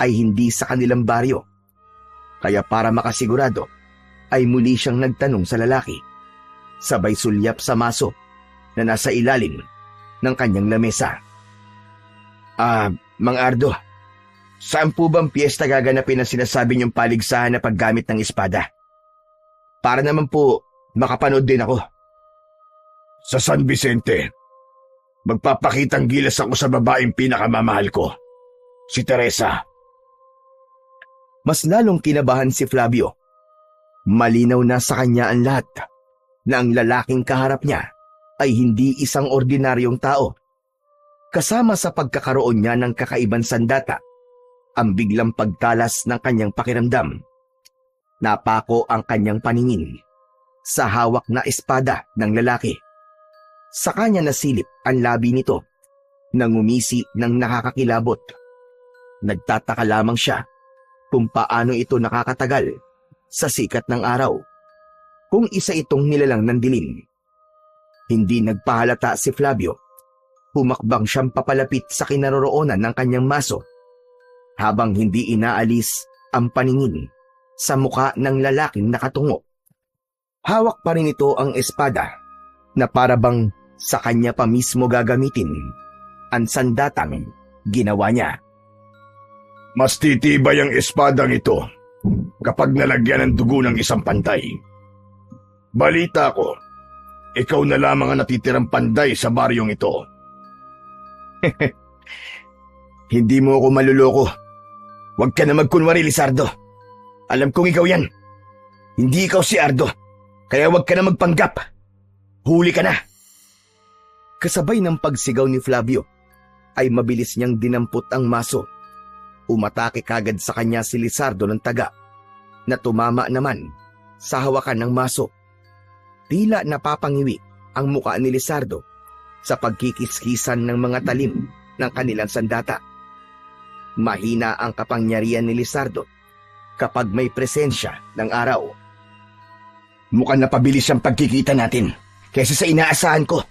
ay hindi sa kanilang baryo. Kaya para makasigurado, ay muli siyang nagtanong sa lalaki, sabay sulyap sa maso na nasa ilalim ng kanyang lamesa. Mang Ardo, saan po bang piyesta gaganapin ang sinasabi niyong paligsahan na paggamit ng espada? Para naman po makapanood din ako. Sa San Vicente, magpapakitang gilas ako sa babaeng pinakamamahal ko, si Teresa. Mas lalong kinabahan si Flavio. Malinaw na sa kanya ang lahat na ang lalaking kaharap niya ay hindi isang ordinaryong tao. Kasama sa pagkakaroon niya ng kakaibang sandata, ang biglang pagtalas ng kanyang pakiramdam. Napako ang kanyang paningin sa hawak na espada ng lalaki. Sa kanya nasilip ang labi nito na ngumisi ng nakakakilabot. Nagtataka lamang siya kung paano ito nakakatagal sa sikat ng araw, kung isa itong nilalang ng dilim. Hindi nagpahalata si Flavio. Humakbang siyang papalapit sa kinaroroonan ng kanyang maso, habang hindi inaalis ang paningin sa muka ng lalaking nakatungo. Hawak pa rin ito ang espada na parabang sa kanya pa mismo gagamitin ang sandatang ginawa niya. Mas titibay ang espadang ito kapag nalagyan ng dugo ng isang panday. Balita ko, ikaw na lamang ang natitirang panday sa baryong ito. Hindi mo ako maluloko. Huwag ka na magkunwari, Lizardo. Alam kong ikaw yan. Hindi ikaw si Ardo. Kaya huwag ka na magpanggap. Huli ka na. Kasabay ng pagsigaw ni Flavio, ay mabilis niyang dinampot ang maso. Umatake kagad sa kanya si Lizardo ng taga, na tumama naman sa hawakan ng maso. Tila napapangiwi ang muka ni Lizardo sa pagkikiskisan ng mga talim ng kanilang sandata. Mahina ang kapangyarihan ni Lizardo kapag may presensya ng araw. Mukhang napabilis ang pagkikita natin kaysa sa inaasahan ko.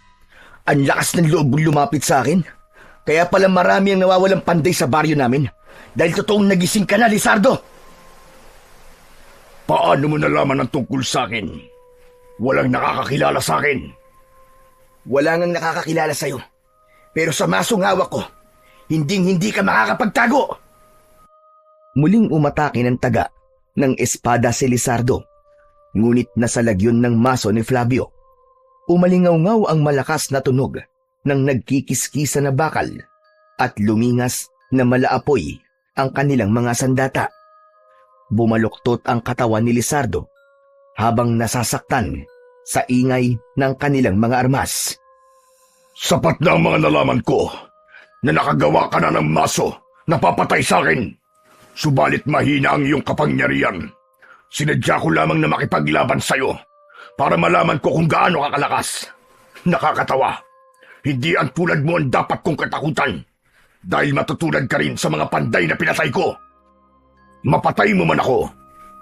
Ang lakas ng loob lumapit sa akin. Kaya pala marami ang nawawalang panday sa baryo namin dahil totoong nagising ka na, Lizardo. Paano mo nalaman ang tungkol sa akin? Walang nakakakilala sa akin. Wala ngang nakakakilala sa'yo. Pero sa masong hawak ko, hindi ka makakapagtago. Muling umatake ng taga ng espada si Lizardo. Ngunit nasa lagyon ng maso ni Flavio. Umalingaw-ngaw ang malakas na tunog ng nagkikiskisa na bakal at lumingas na malaapoy ang kanilang mga sandata. Bumaluktot ang katawan ni Lizardo habang nasasaktan sa ingay ng kanilang mga armas. Sapat na ang mga nalaman ko na nakagawa ka na ng maso na papatay sa akin. Subalit mahina ang iyong kapangyarihan. Sinadya ko lamang na makipaglaban sa'yo para malaman ko kung gaano ka kalakas. Nakakatawa. Hindi ang tulad mo ang dapat kong katakutan dahil matutulad ka rin sa mga panday na pinatay ko. Mapatay mo man ako,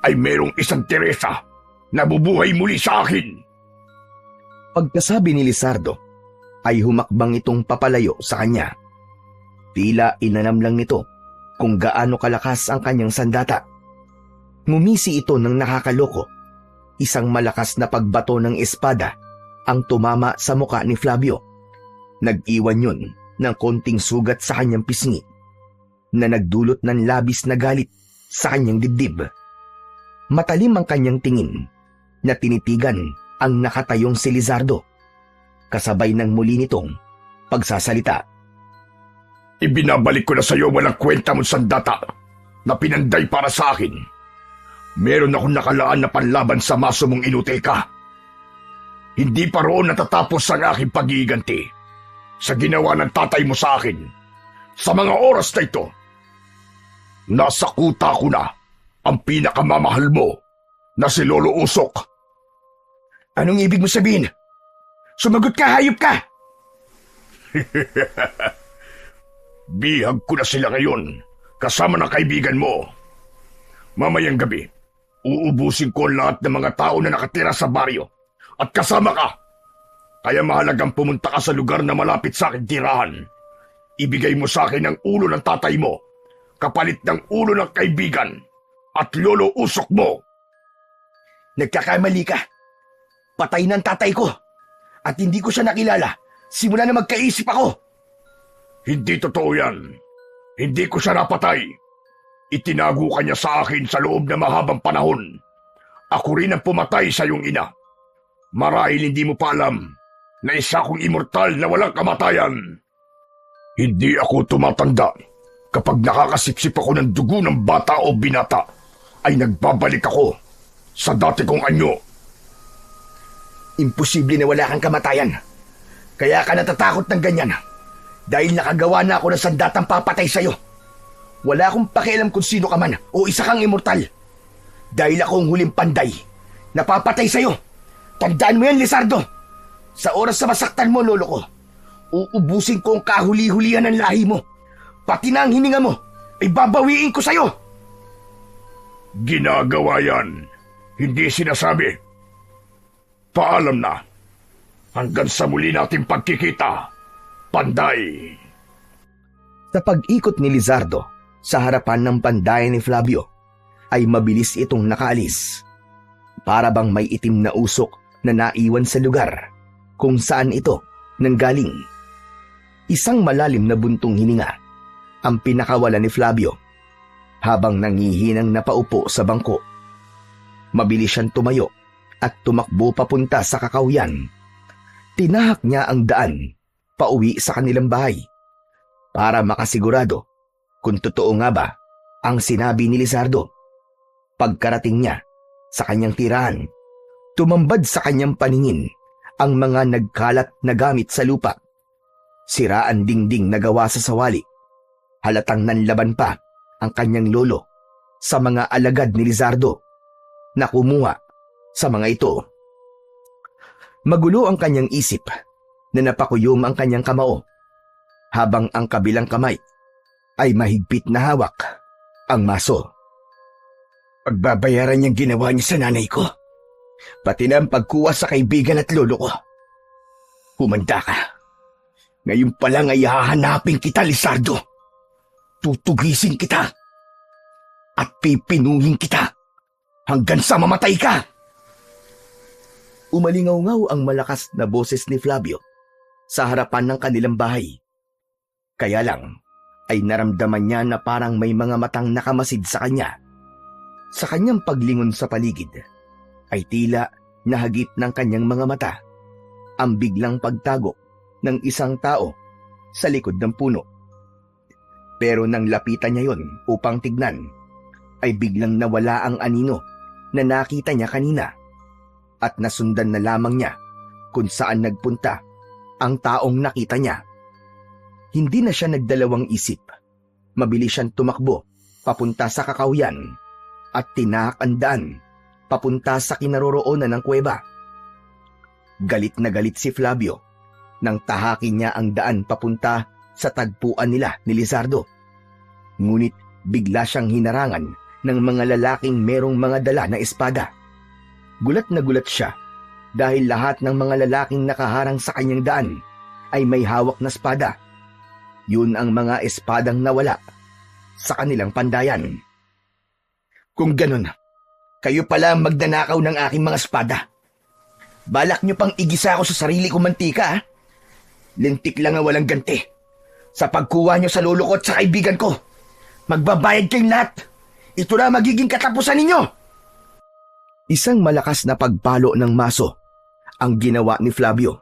ay merong isang Teresa na bubuhay muli sa akin. Pagkasabi ni Lizardo, ay humakbang itong papalayo sa kanya. Tila inanam lang nito kung gaano kalakas ang kanyang sandata. Ngumisi ito ng nakakaloko. Isang malakas na pagbato ng espada ang tumama sa muka ni Flavio. Nag-iwan yun ng konting sugat sa kanyang pisngi na nagdulot ng labis na galit sa kanyang dibdib. Matalim ang kanyang tingin na tinitigan ang nakatayong si Lizardo, kasabay ng muli nitong pagsasalita. Ibinabalik ko na sa iyo walang kwenta mong sandata na pinanday para sa akin. Meron akong nakalaan na panlaban sa maso mong inutil ka. Hindi pa roon natatapos ang aking pag-iiganti sa ginawa ng tatay mo sa akin. Sa mga oras na ito, nasa kuta ko na ang pinakamamahal mo na si Lolo Usok. Anong ibig mo sabihin? Sumagot ka, hayop ka! Bihag ko na sila ngayon kasama ng kaibigan mo. Mamayang gabi, uubusin ko lahat ng mga tao na nakatira sa baryo at kasama ka. Kaya mahalagang pumunta ka sa lugar na malapit sa aking tirahan. Ibigay mo sa akin ang ulo ng tatay mo, kapalit ng ulo ng kaibigan at Lolo Usok mo. Nagkakamali ka. Patay ng tatay ko. At hindi ko siya nakilala simula na magkaisip ako. Hindi totoo yan. Hindi ko siya napatay. Itinago ka niya sa akin sa loob ng mahabang panahon. Ako rin ang pumatay sa iyong ina. Marahil hindi mo pa alam na isa akong immortal na walang kamatayan. Hindi ako tumatanda. Kapag nakakasipsip ako ng dugo ng bata o binata, ay nagbabalik ako sa dati kong anyo. Imposible na wala kang kamatayan. Kaya ka natatakot ng ganyan. Dahil nakagawa na ako ng sandatang papatay sa'yo. Wala akong pakialam kung sino ka man o isa kang immortal. Dahil ako ang huling panday na papatay sa'yo. Tandaan mo yan, Lizardo. Sa oras na masaktan mo, lolo ko, uubusin ko ang kahuli-hulihan ng lahi mo. Pati na ang hininga mo, ay babawiin ko sa'yo. Ginagawa yan. Hindi sinasabi. Paalam na. Hanggang sa muli nating pagkikita. Panday. Sa pag-ikot ni Lizardo sa harapan ng pandayan ni Flavio, ay mabilis itong nakaalis. Para bang may itim na usok na naiwan sa lugar kung saan ito nanggaling. Isang malalim na buntong hininga ang pinakawala ni Flavio habang nangihinang napaupo sa bangko. Mabilis siyang tumayo at tumakbo papunta sa kakawyan. Tinahak niya ang daan pauwi sa kanilang bahay para makasigurado kung totoo nga ba ang sinabi ni Lizardo. Pagkarating niya sa kanyang tirahan, tumambad sa kanyang paningin ang mga nagkalat na gamit sa lupa. Siraan dingding na gawa sa sawali. Halatang nanlaban pa ang kanyang lolo sa mga alagad ni Lizardo na kumuha sa mga ito. Magulo ang kanyang isip na napakuyom ang kanyang kamao habang ang kabilang kamay ay mahigpit na hawak ang maso. Pagbabayaran niyang ginawa niya sa nanay ko, pati na ang pagkuha sa kaibigan at lolo ko. Humanda ka. Ngayon pa lang ay hahanapin kita, Lizardo. Tutugisin kita at pipinuhin kita hanggang sa mamatay ka. Umalingaw-ngaw ang malakas na boses ni Flavio sa harapan ng kanilang bahay. Kaya lang ay naramdaman niya na parang may mga matang nakamasid sa kanya. Sa kanyang paglingon sa paligid ay tila nahagip ng kanyang mga mata ang biglang pagtago ng isang tao sa likod ng puno. Pero nang lapitan niya yon upang tignan, ay biglang nawala ang anino na nakita niya kanina at nasundan na lamang niya kung saan nagpunta ang taong nakita niya. Hindi na siya nagdalawang isip. Mabilis siyang tumakbo papunta sa kakawyan at tinahak ang daan papunta sa kinaroroonan ng kuweba. Galit na galit si Flavio nang tahakin niya ang daan papunta sa tagpuan nila ni Lizardo. Ngunit bigla siyang hinarangan ng mga lalaking merong mga dala na espada. Gulat na gulat siya dahil lahat ng mga lalaking nakaharang sa kanyang daan ay may hawak na espada. Yun ang mga espadang nawala sa kanilang pandayan. Kung ganun, kayo pala ang magnanakaw ng aking mga espada. Balak niyo pang igisa ako sa sarili kong mantika, ha? Lintik lang ang walang ganti. Sa pagkuha niyo sa lolo ko at sa kaibigan ko, magbabayad kayong lahat. Ito na magiging katapusan ninyo. Isang malakas na pagpalo ng maso ang ginawa ni Flavio.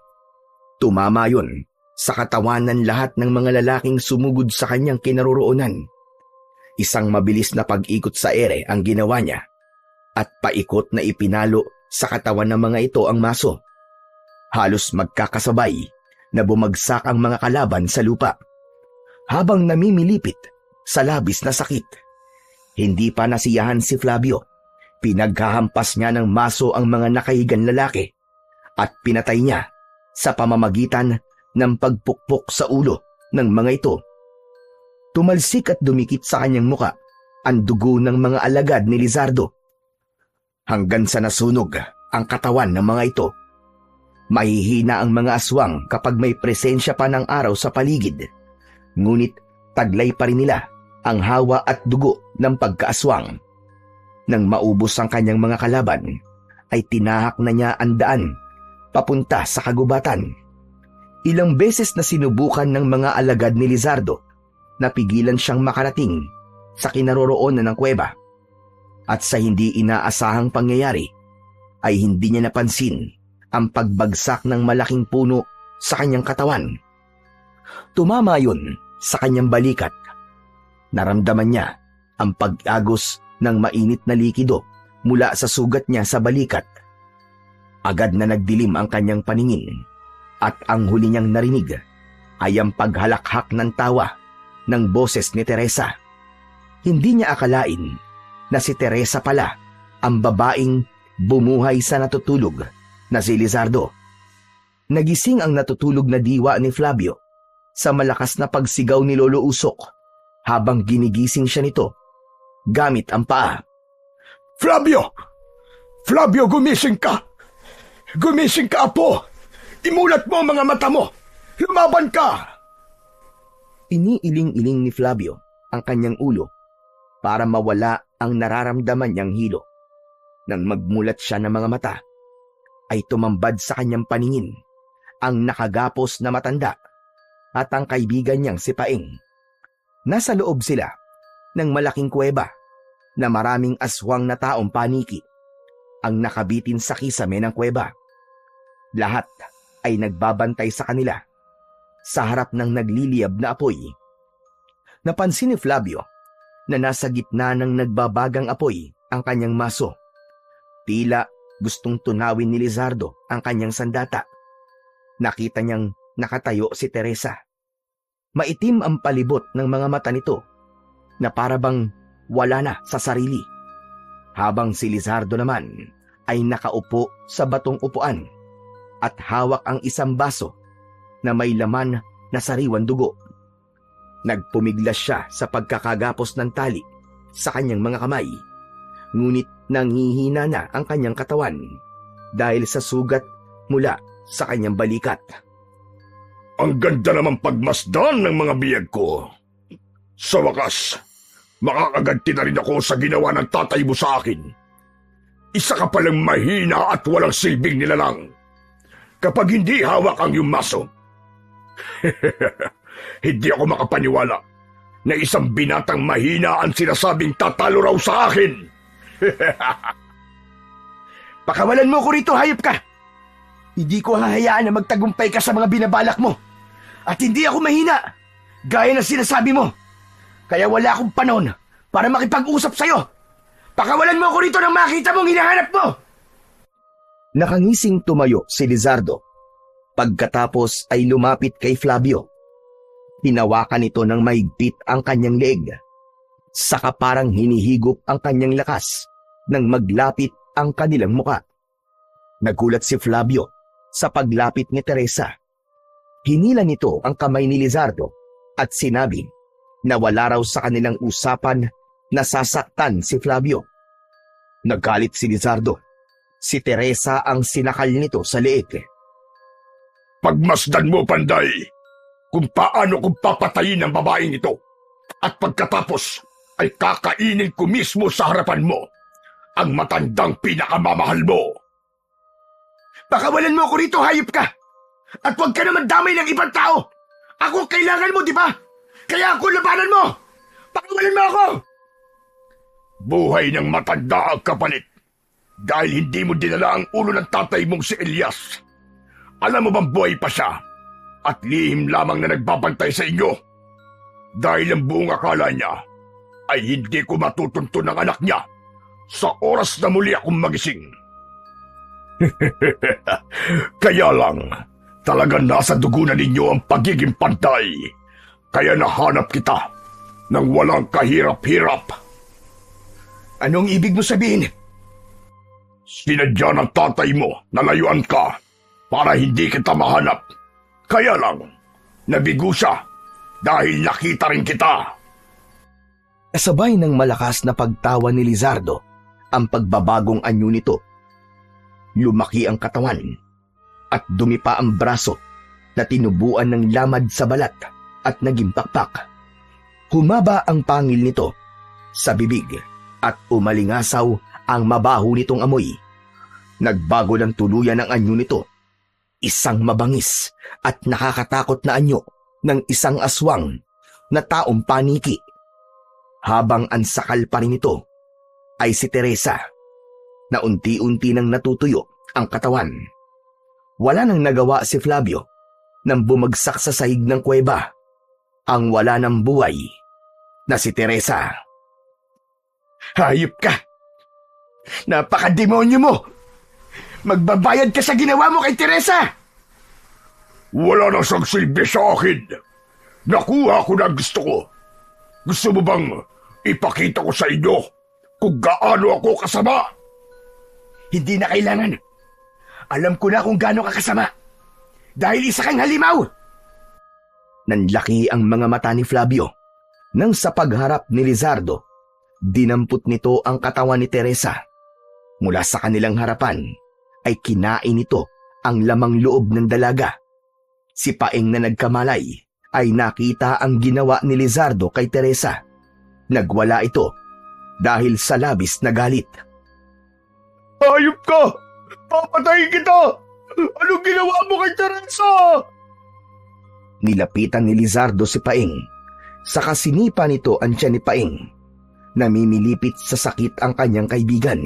Tumama yon sa katawan ng lahat ng mga lalaking sumugod sa kanyang kinaroroonan. Isang mabilis na pag-ikot sa ere ang ginawa niya at paikot na ipinalo sa katawan ng mga ito ang maso. Halos magkakasabay na bumagsak ang mga kalaban sa lupa habang namimilipit sa labis na sakit. Hindi pa nasiyahan si Flavio. Pinaghahampas niya ng maso ang mga nakahigang lalaki at pinatay niya sa pamamagitan ng pagpukpok sa ulo ng mga ito. Tumalsik at dumikit sa kanyang muka ang dugo ng mga alagad ni Lizardo. Hanggang sa nasunog ang katawan ng mga ito. Mahihina ang mga aswang kapag may presensya pa ng araw sa paligid. Ngunit taglay pa rin nila ang hawa at dugo ng pagkaaswang. Nang maubos ang kanyang mga kalaban, ay tinahak na niya ang daan papunta sa kagubatan. Ilang beses na sinubukan ng mga alagad ni Lizardo na pigilan siyang makarating sa kinaroroonan ng kuweba. At sa hindi inaasahang pangyayari, ay hindi niya napansin ang pagbagsak ng malaking puno sa kanyang katawan. Tumama yun sa kanyang balikat. Naramdaman niya ang pag-agos ng mainit na likido mula sa sugat niya sa balikat. Agad na nagdilim ang kanyang paningin at ang huli niyang narinig ay ang paghalakhak ng tawa ng boses ni Teresa. Hindi niya akalain na si Teresa pala ang babaeng bumuhay sa natutulog na si Lizardo. Nagising ang natutulog na diwa ni Flavio sa malakas na pagsigaw ni Lolo Usok habang ginigising siya nito gamit ang paa. Flavio! Flavio, gumising ka! Gumising ka, apo! Imulat mo ang mga mata mo! Lumaban ka! Iniiling-iling ni Flavio ang kanyang ulo para mawala ang nararamdaman niyang hilo. Nang magmulat siya ng mga mata, ay tumambad sa kanyang paningin ang nakagapos na matanda at ang kaibigan niyang si Paeng. Nasa loob sila ng malaking kuweba na maraming aswang na taong paniki ang nakabitin sa kisame ng kuweba. Lahat ay nagbabantay sa kanila sa harap ng nagliliyab na apoy. Napansin ni Flavio na nasa gitna ng nagbabagang apoy ang kanyang maso. Tila gustong tunawin ni Lizardo ang kanyang sandata. Nakita niyang nakatayo si Teresa. Maitim ang palibot ng mga mata nito na parabang wala na sa sarili. Habang si Lizardo naman ay nakaupo sa batong upuan at hawak ang isang baso na may laman na sariwan dugo. Nagpumiglas siya sa pagkakagapos ng tali sa kanyang mga kamay. Ngunit nanghihina na ang kanyang katawan dahil sa sugat mula sa kanyang balikat. Ang ganda naman pagmasdan ng mga biyag ko. Sa wakas, makakaganti na rin ako sa ginawa ng tatay mo sa akin. Isa ka palang mahina at walang silbing nilalang. Kapag hindi hawak ang iyong maso, hindi ako makapaniwala na isang binatang mahina ang sinasabing tatalo raw sa akin. Pakawalan mo ko rito, hayop ka! Hindi ko hahayaan na magtagumpay ka sa mga binabalak mo. At hindi ako mahina, gaya ng sinasabi mo. Kaya wala akong panahon para makipag-usap sa'yo. Pakawalan mo ko rito nang makita mong hinahanap mo! Nakangising tumayo si Lizardo. Pagkatapos ay lumapit kay Flavio. Hinawakan nito ng mahigpit ang kanyang leeg. Saka parang hinihigop ang kanyang lakas nang maglapit ang kanilang muka. Nagulat si Flavio sa paglapit ni Teresa. Hinila nito ang kamay ni Lizardo at sinabi na wala raw sa kanilang usapan na sasaktan si Flavio. Nagalit si Lizardo. Si Teresa ang sinakal nito sa leeg. Pagmasdan mo, Panday, kung paano kung papatayin ang babaeng ito. At pagkatapos ay kakainin ko mismo sa harapan mo ang matandang pinakamamahal mo. Pakawalan mo ko rito, hayop ka! At huwag ka naman damay ng ibang tao! Ako kailangan mo, di ba? Kaya ako labanan mo! Pakawalan mo ako! Buhay ng matanda ang kapalit dahil hindi mo dinala ang ulo ng tatay mong si Elias. Alam mo bang buhay pa siya at lihim lamang na nagbabantay sa inyo? Dahil ang buong akala niya ay hindi ko matutunto ng anak niya sa oras na muli akong magising. Kaya lang, talagang nasa dugo na ninyo ang pagiging pantay. Kaya nahanap kita nang walang kahirap-hirap. Anong ibig mo sabihin? Sinadya ng tatay mo na layuan ka para hindi kita mahanap. Kaya lang, nabigo siya dahil nakita rin kita. Kasabay ng malakas na pagtawa ni Lizardo ang pagbabagong anyo nito. Lumaki ang katawan at dumi pa ang braso na tinubuan ng lamad sa balat at naging pakpak. Humaba ang pangil nito sa bibig at umalingasaw ang mabaho nitong amoy. Nagbago ng tuluyan ang anyo nito. Isang mabangis at nakakatakot na anyo ng isang aswang na taong paniki. Habang ansakal pa rin ito ay si Teresa na unti-unti nang natutuyo ang katawan. Wala nang nagawa si Flavio nang bumagsak sa sahig ng kuweba ang wala ng buhay na si Teresa. Hayop ka! Napakademonyo mo! Magbabayad ka sa ginawa mo kay Teresa! Wala na siyang silbi sa akin. Nakuha ko na gusto ko. Gusto mo bang ipakita ko sa inyo kung gaano ako kasama? Hindi na kailangan. Alam ko na kung gaano ka kasama. Dahil isa kang halimaw! Nanlaki ang mga mata ni Flavio nang sa pagharap ni Lizardo, dinampot nito ang katawan ni Teresa. Mula sa kanilang harapan ay kinain nito ang lamang loob ng dalaga. Si Paeng na nagkamalay ay nakita ang ginawa ni Lizardo kay Teresa. Nagwala ito dahil sa labis na galit. Hayop ka! Papatayin kita! Anong ginawa mo kay Teresa? Nilapitan ni Lizardo si Paeng. Sa kasinipa nito ang tiyan ni Paeng. Namimilipit sa sakit ang kanyang kaibigan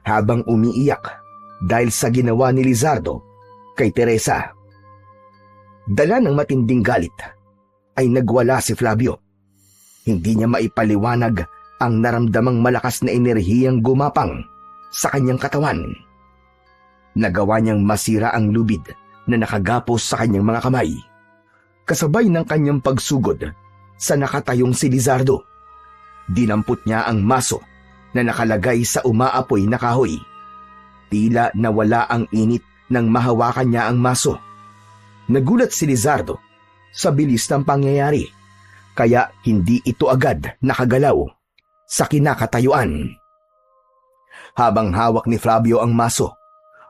habang umiiyak dahil sa ginawa ni Lizardo kay Teresa. Dala ng matinding galit ay nagwala si Flavio. Hindi niya maipaliwanag ang naramdamang malakas na enerhiyang gumapang sa kanyang katawan. Nagawa niyang masira ang lubid na nakagapos sa kanyang mga kamay. Kasabay ng kanyang pagsugod sa nakatayong si Lizardo, dinampot niya ang maso na nakalagay sa umaapoy na kahoy. Tila nawala ang init nang mahawakan niya ang maso. Nagulat si Lizardo sa bilis ng pangyayari, kaya hindi ito agad nakagalaw sa kinakatayuan. Habang hawak ni Flavio ang maso,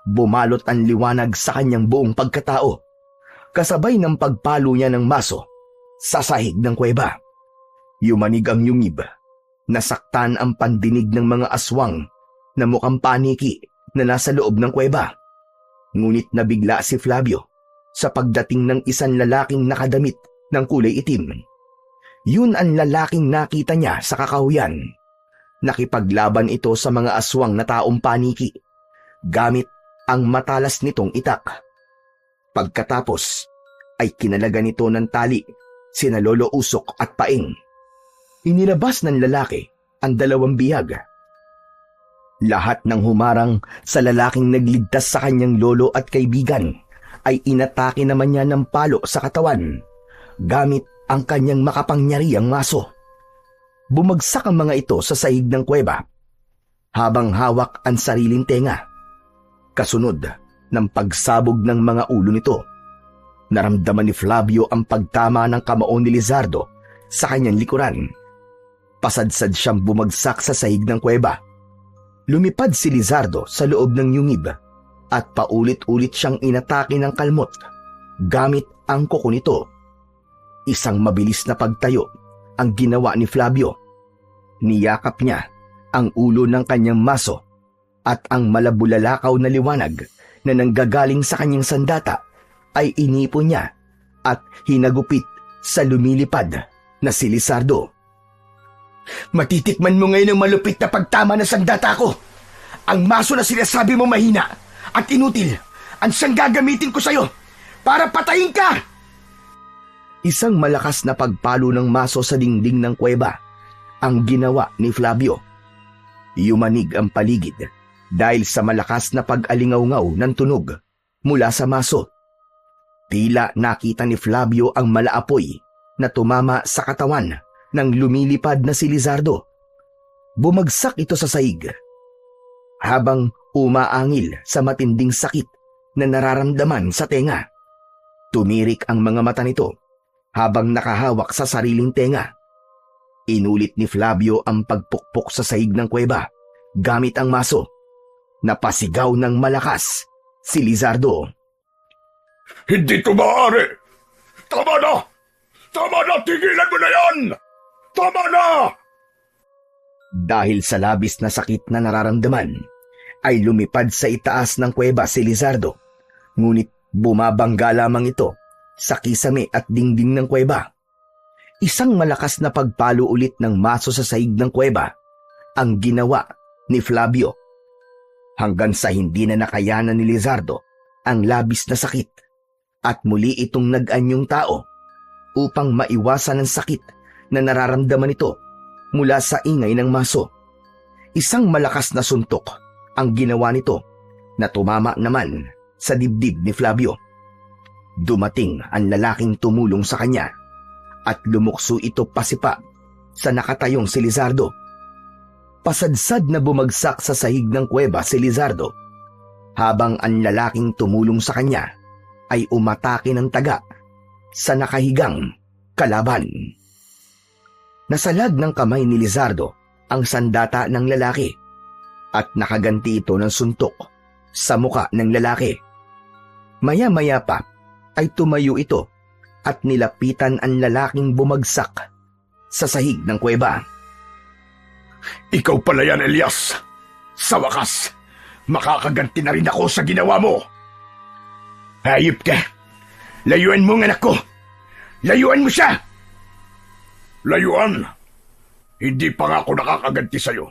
bumalot ang liwanag sa kanyang buong pagkatao, kasabay ng pagpalo niya ng maso sa sahig ng kuweba. Yumanig ang yungib, nasaktan ang pandinig ng mga aswang na mukhang paniki na nasa loob ng kuweba. Ngunit nabigla si Flavio sa pagdating ng isang lalaking nakadamit ng kulay itim. Yun ang lalaking nakita niya sa kakahuyan. Nakipaglaban ito sa mga aswang na taong paniki gamit ang matalas nitong itak. Pagkatapos ay kinalaga nito ng tali sina Lolo Usok at Paeng. Inilabas ng lalaki ang dalawang bihag. Lahat ng humarang sa lalaking nagligtas sa kanyang lolo at kaibigan ay inatake naman niya ng palo sa katawan gamit ang kanyang makapangyarihang maso. Bumagsak ang mga ito sa sahig ng kuweba habang hawak ang sariling tenga. Kasunod ng pagsabog ng mga ulo nito, naramdaman ni Flavio ang pagtama ng kamao ni Lizardo sa kanyang likuran. Pasadsad siyang bumagsak sa sahig ng kuweba. Lumipad si Lizardo sa loob ng yungib at paulit-ulit siyang inatake ng kalmot gamit ang kuko nito. Isang mabilis na pagtayo ang ginawa ni Flavio. Niyakap niya ang ulo ng kanyang maso at ang malabulalakaw na liwanag na nanggagaling sa kanyang sandata ay inipon niya at hinagupit sa lumilipad na si Lizardo. Matitikman mo ngayon ang malupit na pagtama ng sandata ko. Ang maso na sinasabi mo mahina at inutil ang siyang gagamitin ko sa'yo para patayin ka! Isang malakas na pagpalo ng maso sa dingding ng kuweba ang ginawa ni Flavio. Yumanig ang paligid dahil sa malakas na pag-alingaw-ngaw ng tunog mula sa maso. Tila nakita ni Flavio ang malaapoy na tumama sa katawan ng lumilipad na si Lizardo. Bumagsak ito sa sahig. Habang umaangil sa matinding sakit na nararamdaman sa tenga, tumirik ang mga mata nito habang nakahawak sa sariling tenga. Inulit ni Flavio ang pagpukpok sa sahig ng kuweba gamit ang maso. Napasigaw ng malakas si Lizardo. Hindi ito maaari! Tama na! Tama na! Tigilan mo na yan! Tama na! Dahil sa labis na sakit na nararamdaman, ay lumipad sa itaas ng kuweba si Lizardo. Ngunit bumabangga lamang ito sa kisame at dingding ng kuweba. Isang malakas na pagpalo ulit ng maso sa sahig ng kuweba ang ginawa ni Flavio. Hanggang sa hindi na nakayanan ni Lizardo ang labis na sakit at muli itong nag-anyong tao upang maiwasan ang sakit na nararamdaman ito mula sa ingay ng maso. Isang malakas na suntok ang ginawa nito na tumama naman sa dibdib ni Flavio. Dumating ang lalaking tumulong sa kanya at lumukso ito pasipa sa nakatayong si Lizardo. Pasadsad na bumagsak sa sahig ng kuweba si Lizardo habang ang lalaking tumulong sa kanya ay umatake ng taga sa nakahigang kalaban. Nasalag ng kamay ni Lizardo ang sandata ng lalaki at nakaganti ito ng suntok sa muka ng lalaki. Maya-maya pa ay tumayo ito at nilapitan ang lalaking bumagsak sa sahig ng kuweba. Ikaw pala yan, Elias! Sa wakas, makakaganti na rin ako sa ginawa mo! Hayop ka! Layuan mo ang anak ko! Layuan mo siya! Layuan? Hindi pa nga ako nakakaganti sa'yo.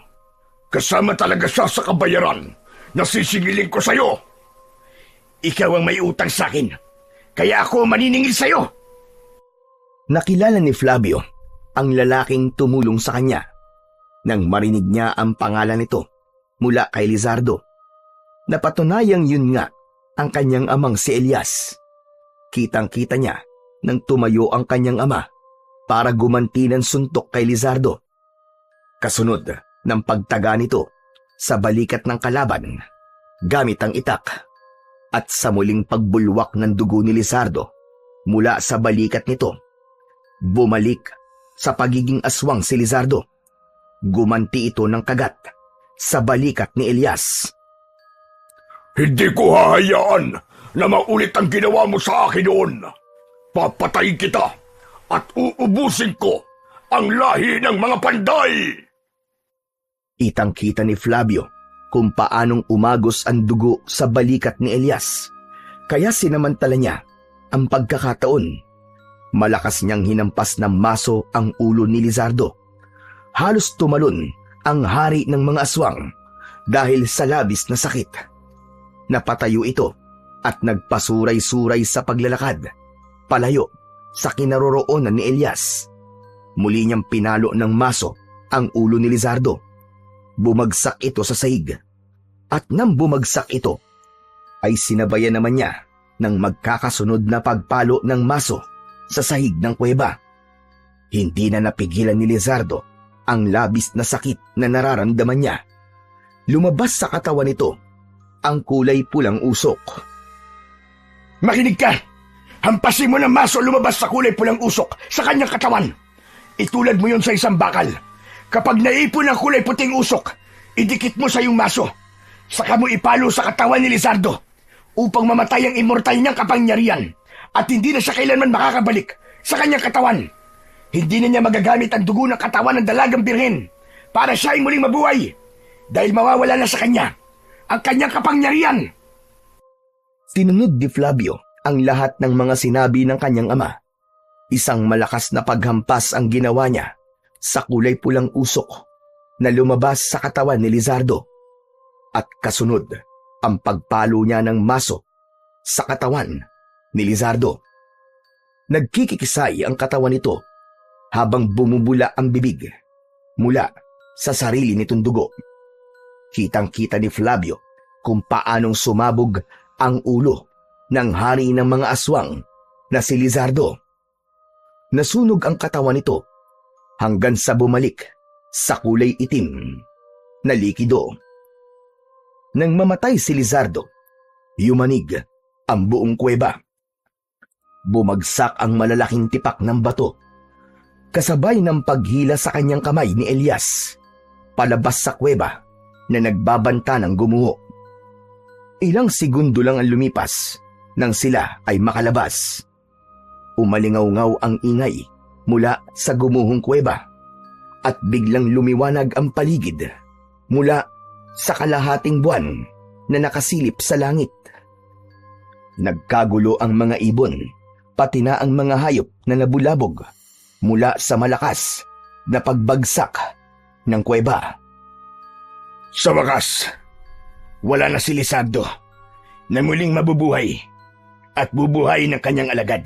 Kasama talaga siya sa kabayaran na sisingilin ko sa'yo. Ikaw ang may utang sa'kin, kaya ako maniningil sa'yo. Nakilala ni Flavio ang lalaking tumulong sa kanya nang marinig niya ang pangalan nito mula kay Lizardo. Napatunayang yun nga ang kanyang amang si Elias. Kitang-kita niya nang tumayo ang kanyang ama para gumanti ng suntok kay Lizardo. Kasunod ng pagtaga nito sa balikat ng kalaban gamit ang itak at sa muling pagbulwak ng dugo ni Lizardo mula sa balikat nito, bumalik sa pagiging aswang si Lizardo. Gumanti ito ng kagat sa balikat ni Elias. Hindi ko hahayaan na maulit ang ginawa mo sa akin noon. Papatayin kita at uubusin ko ang lahi ng mga panday. Kitang-kita ni Flavio kung paanong umagos ang dugo sa balikat ni Elias, kaya sinamantala niya ang pagkakataon. Malakas niyang hinampas ng maso ang ulo ni Lizardo. Halos tumalon ang hari ng mga aswang dahil sa labis na sakit. Napatayo ito at nagpasuray-suray sa paglalakad, palayo sa kinaroroonan ni Elias. Muli niyang pinalo ng maso ang ulo ni Lizardo. Bumagsak ito sa sahig. At nang bumagsak ito, ay sinabayan naman niya ng magkakasunod na pagpalo ng maso sa sahig ng kuweba. Hindi na napigilan ni Lizardo ang labis na sakit na nararamdaman niya. Lumabas sa katawan nito ang kulay pulang usok. Makinig ka! Hampasin mo ng maso lumabas sa kulay pulang usok sa kanyang katawan. Itulad mo yon sa isang bakal. Kapag naipon ang kulay puting usok, idikit mo sa iyong maso. Saka mo ipalo sa katawan ni Lizardo upang mamatay ang immortal niyang kapangyarihan at hindi na siya kailanman makakabalik sa kanyang katawan. Hindi na niya magagamit ang dugo ng katawan ng dalagang birhen para siya ay muling mabuhay dahil mawawala na sa kanya ang kanyang kapangyarihan. Sinunod ni Flavio ang lahat ng mga sinabi ng kanyang ama. Isang malakas na paghampas ang ginawa niya sa kulay pulang usok na lumabas sa katawan ni Lizardo at kasunod ang pagpalo niya ng maso sa katawan ni Lizardo. Nagkikikisay ang katawan nito habang bumubula ang bibig mula sa sarili nitong dugo. Kitang-kita ni Flavio kung paanong sumabog ang ulo ng hari ng mga aswang na si Lizardo. Nasunog ang katawan nito hanggang sa bumalik sa kulay itim na likido. Nang mamatay si Lizardo, yumanig ang buong kuweba. Bumagsak ang malalaking tipak ng bato, kasabay ng paghila sa kanyang kamay ni Elias, palabas sa kuweba na nagbabanta ng gumuho. Ilang segundo lang ang lumipas nang sila ay makalabas. Umalingaw-ngaw ang ingay mula sa gumuhong kuweba at biglang lumiwanag ang paligid mula sa kalahating buwan na nakasilip sa langit. Nagkagulo ang mga ibon, pati na ang mga hayop na nabulabog mula sa malakas na pagbagsak ng kuweba. Sa wakas, wala na si Lizardo na muling mabubuhay at bubuhay ng kanyang alagad.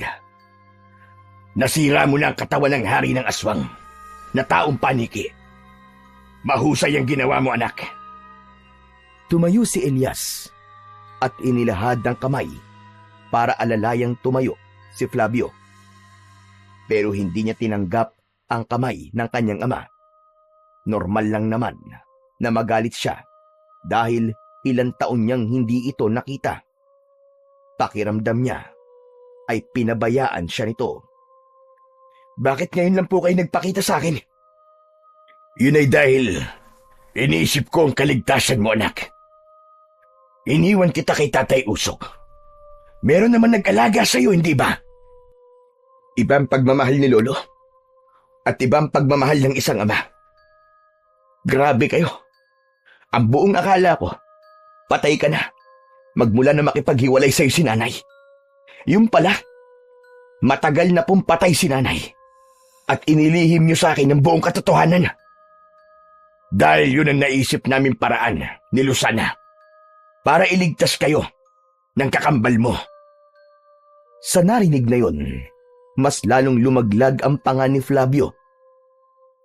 Nasira mo na ang katawan ng hari ng aswang na taong paniki. Mahusay ang ginawa mo, anak. Tumayo si Elias at inilahad ng kamay para alalayang tumayo si Flavio. Pero hindi niya tinanggap ang kamay ng kanyang ama. Normal lang naman na magalit siya dahil ilang taon niyang hindi ito nakita. Pakiramdam niya ay pinabayaan siya nito. Bakit ngayon lang po kayo nagpakita sa akin? Yun ay dahil iniisip ko ang kaligtasan mo, anak. Iniwan kita kay Tatay Usok. Meron naman nag-alaga sa iyo, hindi ba? Ibang pagmamahal ni Lolo at ibang pagmamahal ng isang ama. Grabe kayo. Ang buong akala ko, patay ka na magmula na makipaghiwalay sa iyo si nanay. Yung pala, matagal na pong patay si nanay at inilihim niyo sa akin ang buong katotohanan. Dahil yun ang naisip namin paraan ni Lucana para iligtas kayo ng kakambal mo. Sa narinig na yun, mas lalong lumaglag ang panga ni Flavio.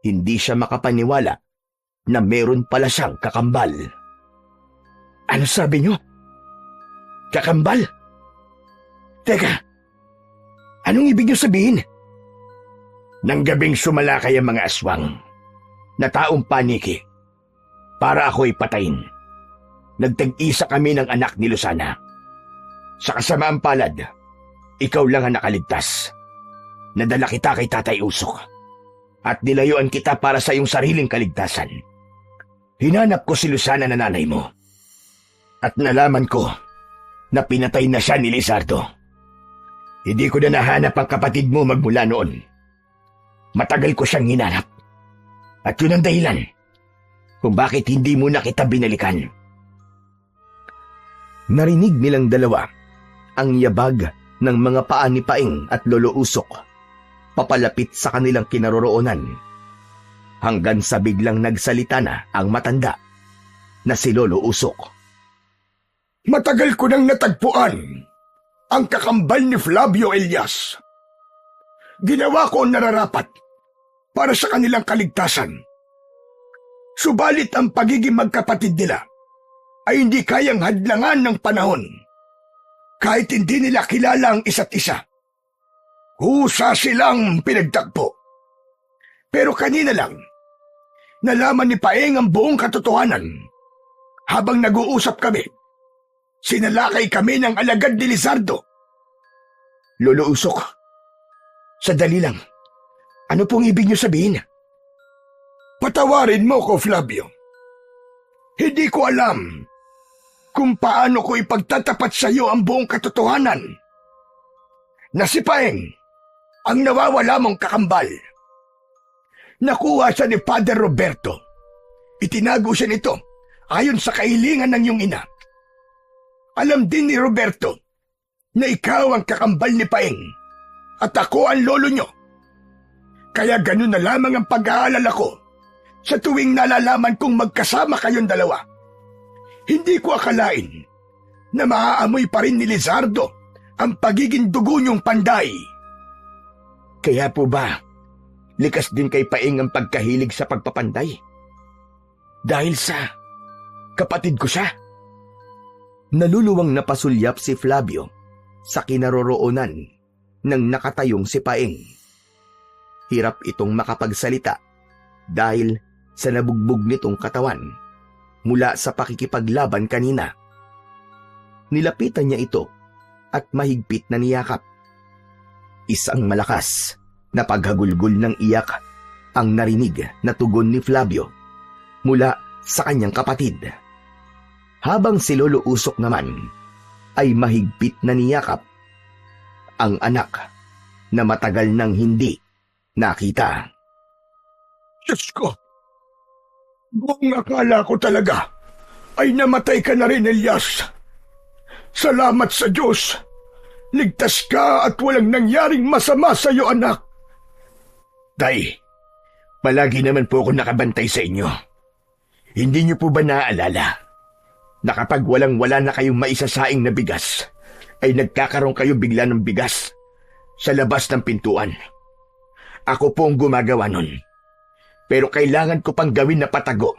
Hindi siya makapaniwala na meron pala siyang kakambal. Ano sabi niyo? Kakambal? Teka, anong ibig niyo sabihin? Nang gabing sumalakay ang mga aswang na taong paniki para ako'y patayin. Nagtag-isa kami ng anak ni Lucana. Sa kasamaang palad, ikaw lang ang nakaligtas. Nadala kita kay Tatay Usok at nilayuan kita para sa iyong sariling kaligtasan. Hinanap ko si Lucana na nanay mo at nalaman ko na pinatay na siya ni Lizardo. Hindi ko na nahanap ang kapatid mo magmula noon. Matagal ko siyang hinanap. At yun ang dahilan kung bakit hindi mo na kita binalikan. Narinig nilang dalawa ang yabag ng mga paa ni Paeng at Lolo Usok papalapit sa kanilang kinaroroonan hanggang sa biglang nagsalita na ang matanda na si Lolo Usok. Matagal ko nang natagpuan ang kakambal ni Flavio Elias. Ginawa ko ang nararapat para sa kanilang kaligtasan. Subalit ang pagiging magkapatid nila ay hindi kayang hadlangan ng panahon. Kahit hindi nila kilala ang isa't isa. Husa silang pinagtagpo. Pero kanina lang, nalaman ni Paeng ang buong katotohanan. Habang nag-uusap kami, sinalakay kami ng alagad ni Lizardo. Lolo Usok, sadali lang. Ano pong ibig niyo sabihin? Patawarin mo ko, Flavio. Hindi ko alam kung paano ko ipagtatapat sa iyo ang buong katotohanan. Na si Paeng, ang nawawala mong kakambal. Nakuha siya ni Father Roberto. Itinago siya nito ayon sa kahilingan ng iyong ina. Alam din ni Roberto na ikaw ang kakambal ni Paeng at ako ang lolo niyo. Kaya ganun na lamang ang pag-aalala ko sa tuwing nalalaman kong magkasama kayong dalawa. Hindi ko akalain na maaamoy pa rin ni Lizardo ang pagiging dugo niyong panday. Kaya po ba, likas din kay Paeng ang pagkahilig sa pagpapanday? Dahil sa kapatid ko siya? Naluluwang napasulyap si Flavio sa kinaroroonan ng nakatayong si Paeng. Hirap itong makapagsalita dahil sa nabugbog nitong katawan mula sa pakikipaglaban kanina. Nilapitan niya ito at mahigpit na niyakap. Isang malakas na paghagulgol ng iyak ang narinig na tugon ni Flavio mula sa kanyang kapatid. Habang si Lolo Usok naman ay mahigpit na niyakap ang anak na matagal nang hindi nakita. Diyos ko! Buong akala ko talaga ay namatay ka na rin, Elias. Salamat sa Diyos. Ligtas ka at walang nangyaring masama sa iyo, anak. Tay, palagi naman po ako nakabantay sa inyo. Hindi niyo po ba naaalala na kapag walang-wala na kayong maisasaing na bigas, ay nagkakaroon kayo bigla ng bigas sa labas ng pintuan? Ako po ang gumagawa nun. Pero kailangan ko pang gawin na patago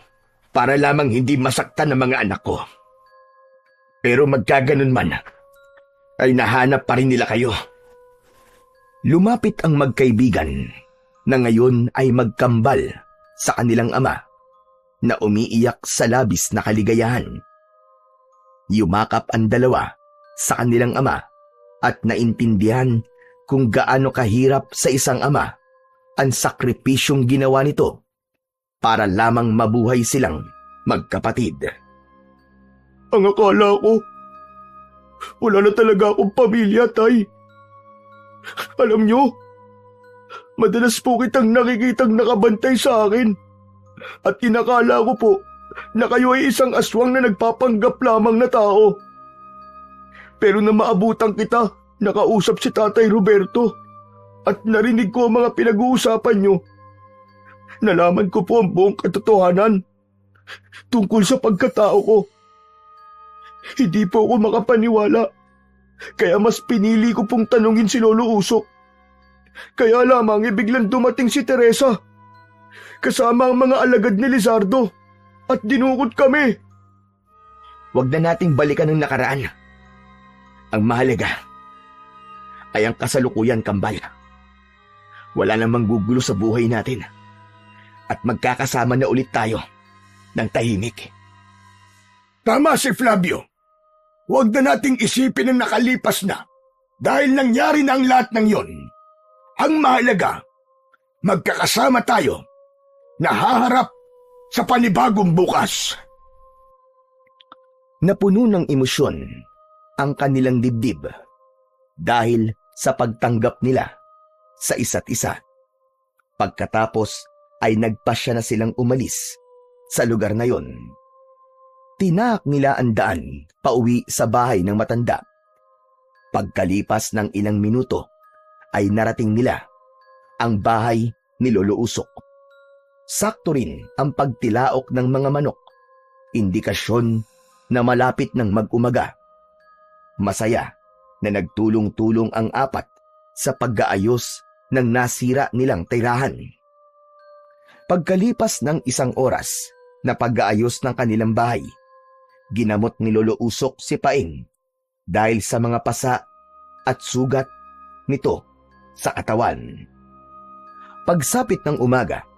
para lamang hindi masaktan ng mga anak ko. Pero magkaganon man, ay nahanap pa rin nila kayo. Lumapit ang magkaibigan na ngayon ay magkambal sa kanilang ama na umiiyak sa labis na kaligayahan. Yumakap ang dalawa sa kanilang ama at naintindihan kung gaano kahirap sa isang ama ang sakripisyong ginawa nito para lamang mabuhay silang magkapatid. Ang akala ko, wala na talaga akong pamilya, Tay. Alam nyo, madalas po kitang nakikitang nakabantay sa akin at inakala ko po na kayo ay isang aswang na nagpapanggap lamang na tao. Pero na maabutan kita, nakausap si Tatay Roberto at narinig ko ang mga pinag-uusapan nyo. Nalaman ko po ang buong katotohanan tungkol sa pagkatao ko. Hindi po ako makapaniwala, kaya mas pinili ko pong tanungin si Lolo Usok. Kaya lamang biglang dumating si Teresa, kasama ang mga alagad ni Lizardo, at dinukot kami. Huwag na nating balikan ang nakaraan. Ang mahalaga ay ang kasalukuyan, kambal. Wala namang gugulo sa buhay natin at magkakasama na ulit tayo ng tahimik. Tama si Flavio. Huwag na nating isipin ang nakalipas na dahil nangyari na ang lahat ng yon. Ang mahalaga, magkakasama tayo na haharap sa panibagong bukas. Napuno ng emosyon ang kanilang dibdib dahil sa pagtanggap nila sa isa't isa. Pagkatapos ay nagpasya na silang umalis sa lugar na yon. Tinaak nila ang daan pauwi sa bahay ng matanda. Pagkalipas ng ilang minuto ay narating nila ang bahay ni Lolo Usok. Sakto rin ang pagtilaok ng mga manok, indikasyon na malapit ng mag-umaga. Masaya na nagtulong-tulong ang apat sa pag-aayos ng nasira nilang tirahan. Pagkalipas ng isang oras na pag-aayos ng kanilang bahay, ginamot ni Lolo Usok si Paeng dahil sa mga pasa at sugat nito sa katawan. Pagsapit ng umaga,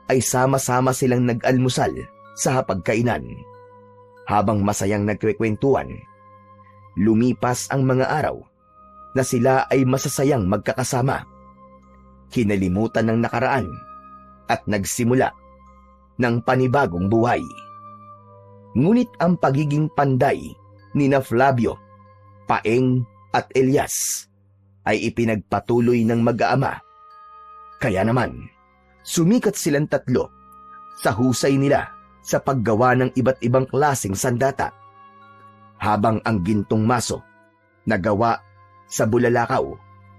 ay sama-sama silang nag-almusal sa hapagkainan. Habang masayang nagkwekwentuhan, lumipas ang mga araw na sila ay masasayang magkakasama. Kinalimutan ng nakaraan at nagsimula ng panibagong buhay. Ngunit ang pagiging panday ni na Flavio, Paeng at Elias ay ipinagpatuloy ng mag-aama. Kaya naman, sumikat silang tatlo sa husay nila sa paggawa ng iba't ibang klaseng sandata. Habang ang gintong maso na gawa sa bulalakaw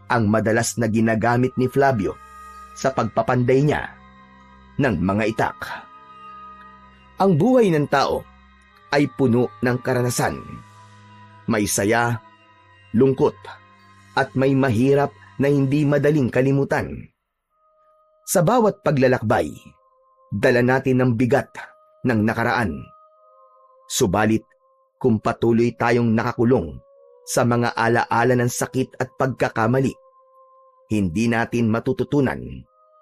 ang madalas na ginagamit ni Flavio sa pagpapanday niya ng mga itak. Ang buhay ng tao ay puno ng karanasan. May saya, lungkot, at may mahirap na hindi madaling kalimutan. Sa bawat paglalakbay, dala natin ang bigat ng nakaraan. Subalit, kung patuloy tayong nakakulong sa mga alaala ng sakit at pagkakamali, hindi natin matututunan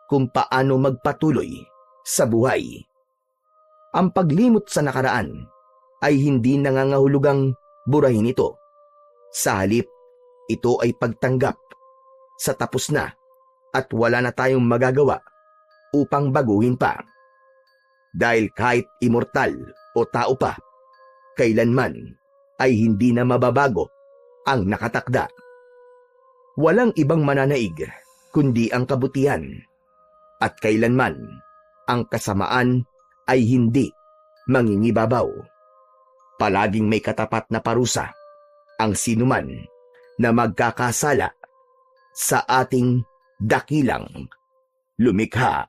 kung paano magpatuloy sa buhay. Ang paglimot sa nakaraan ay hindi nangangahulugang burahin ito. Sa halip, ito ay pagtanggap sa tapos na at wala na tayong magagawa upang baguhin pa. Dahil kahit immortal o tao pa, kailanman ay hindi na mababago ang nakatakda. Walang ibang mananaig kundi ang kabutihan, at kailanman ang kasamaan ay hindi mangingibabaw. Palaging may katapat na parusa ang sinuman na magkakasala sa ating dakilang lumikha.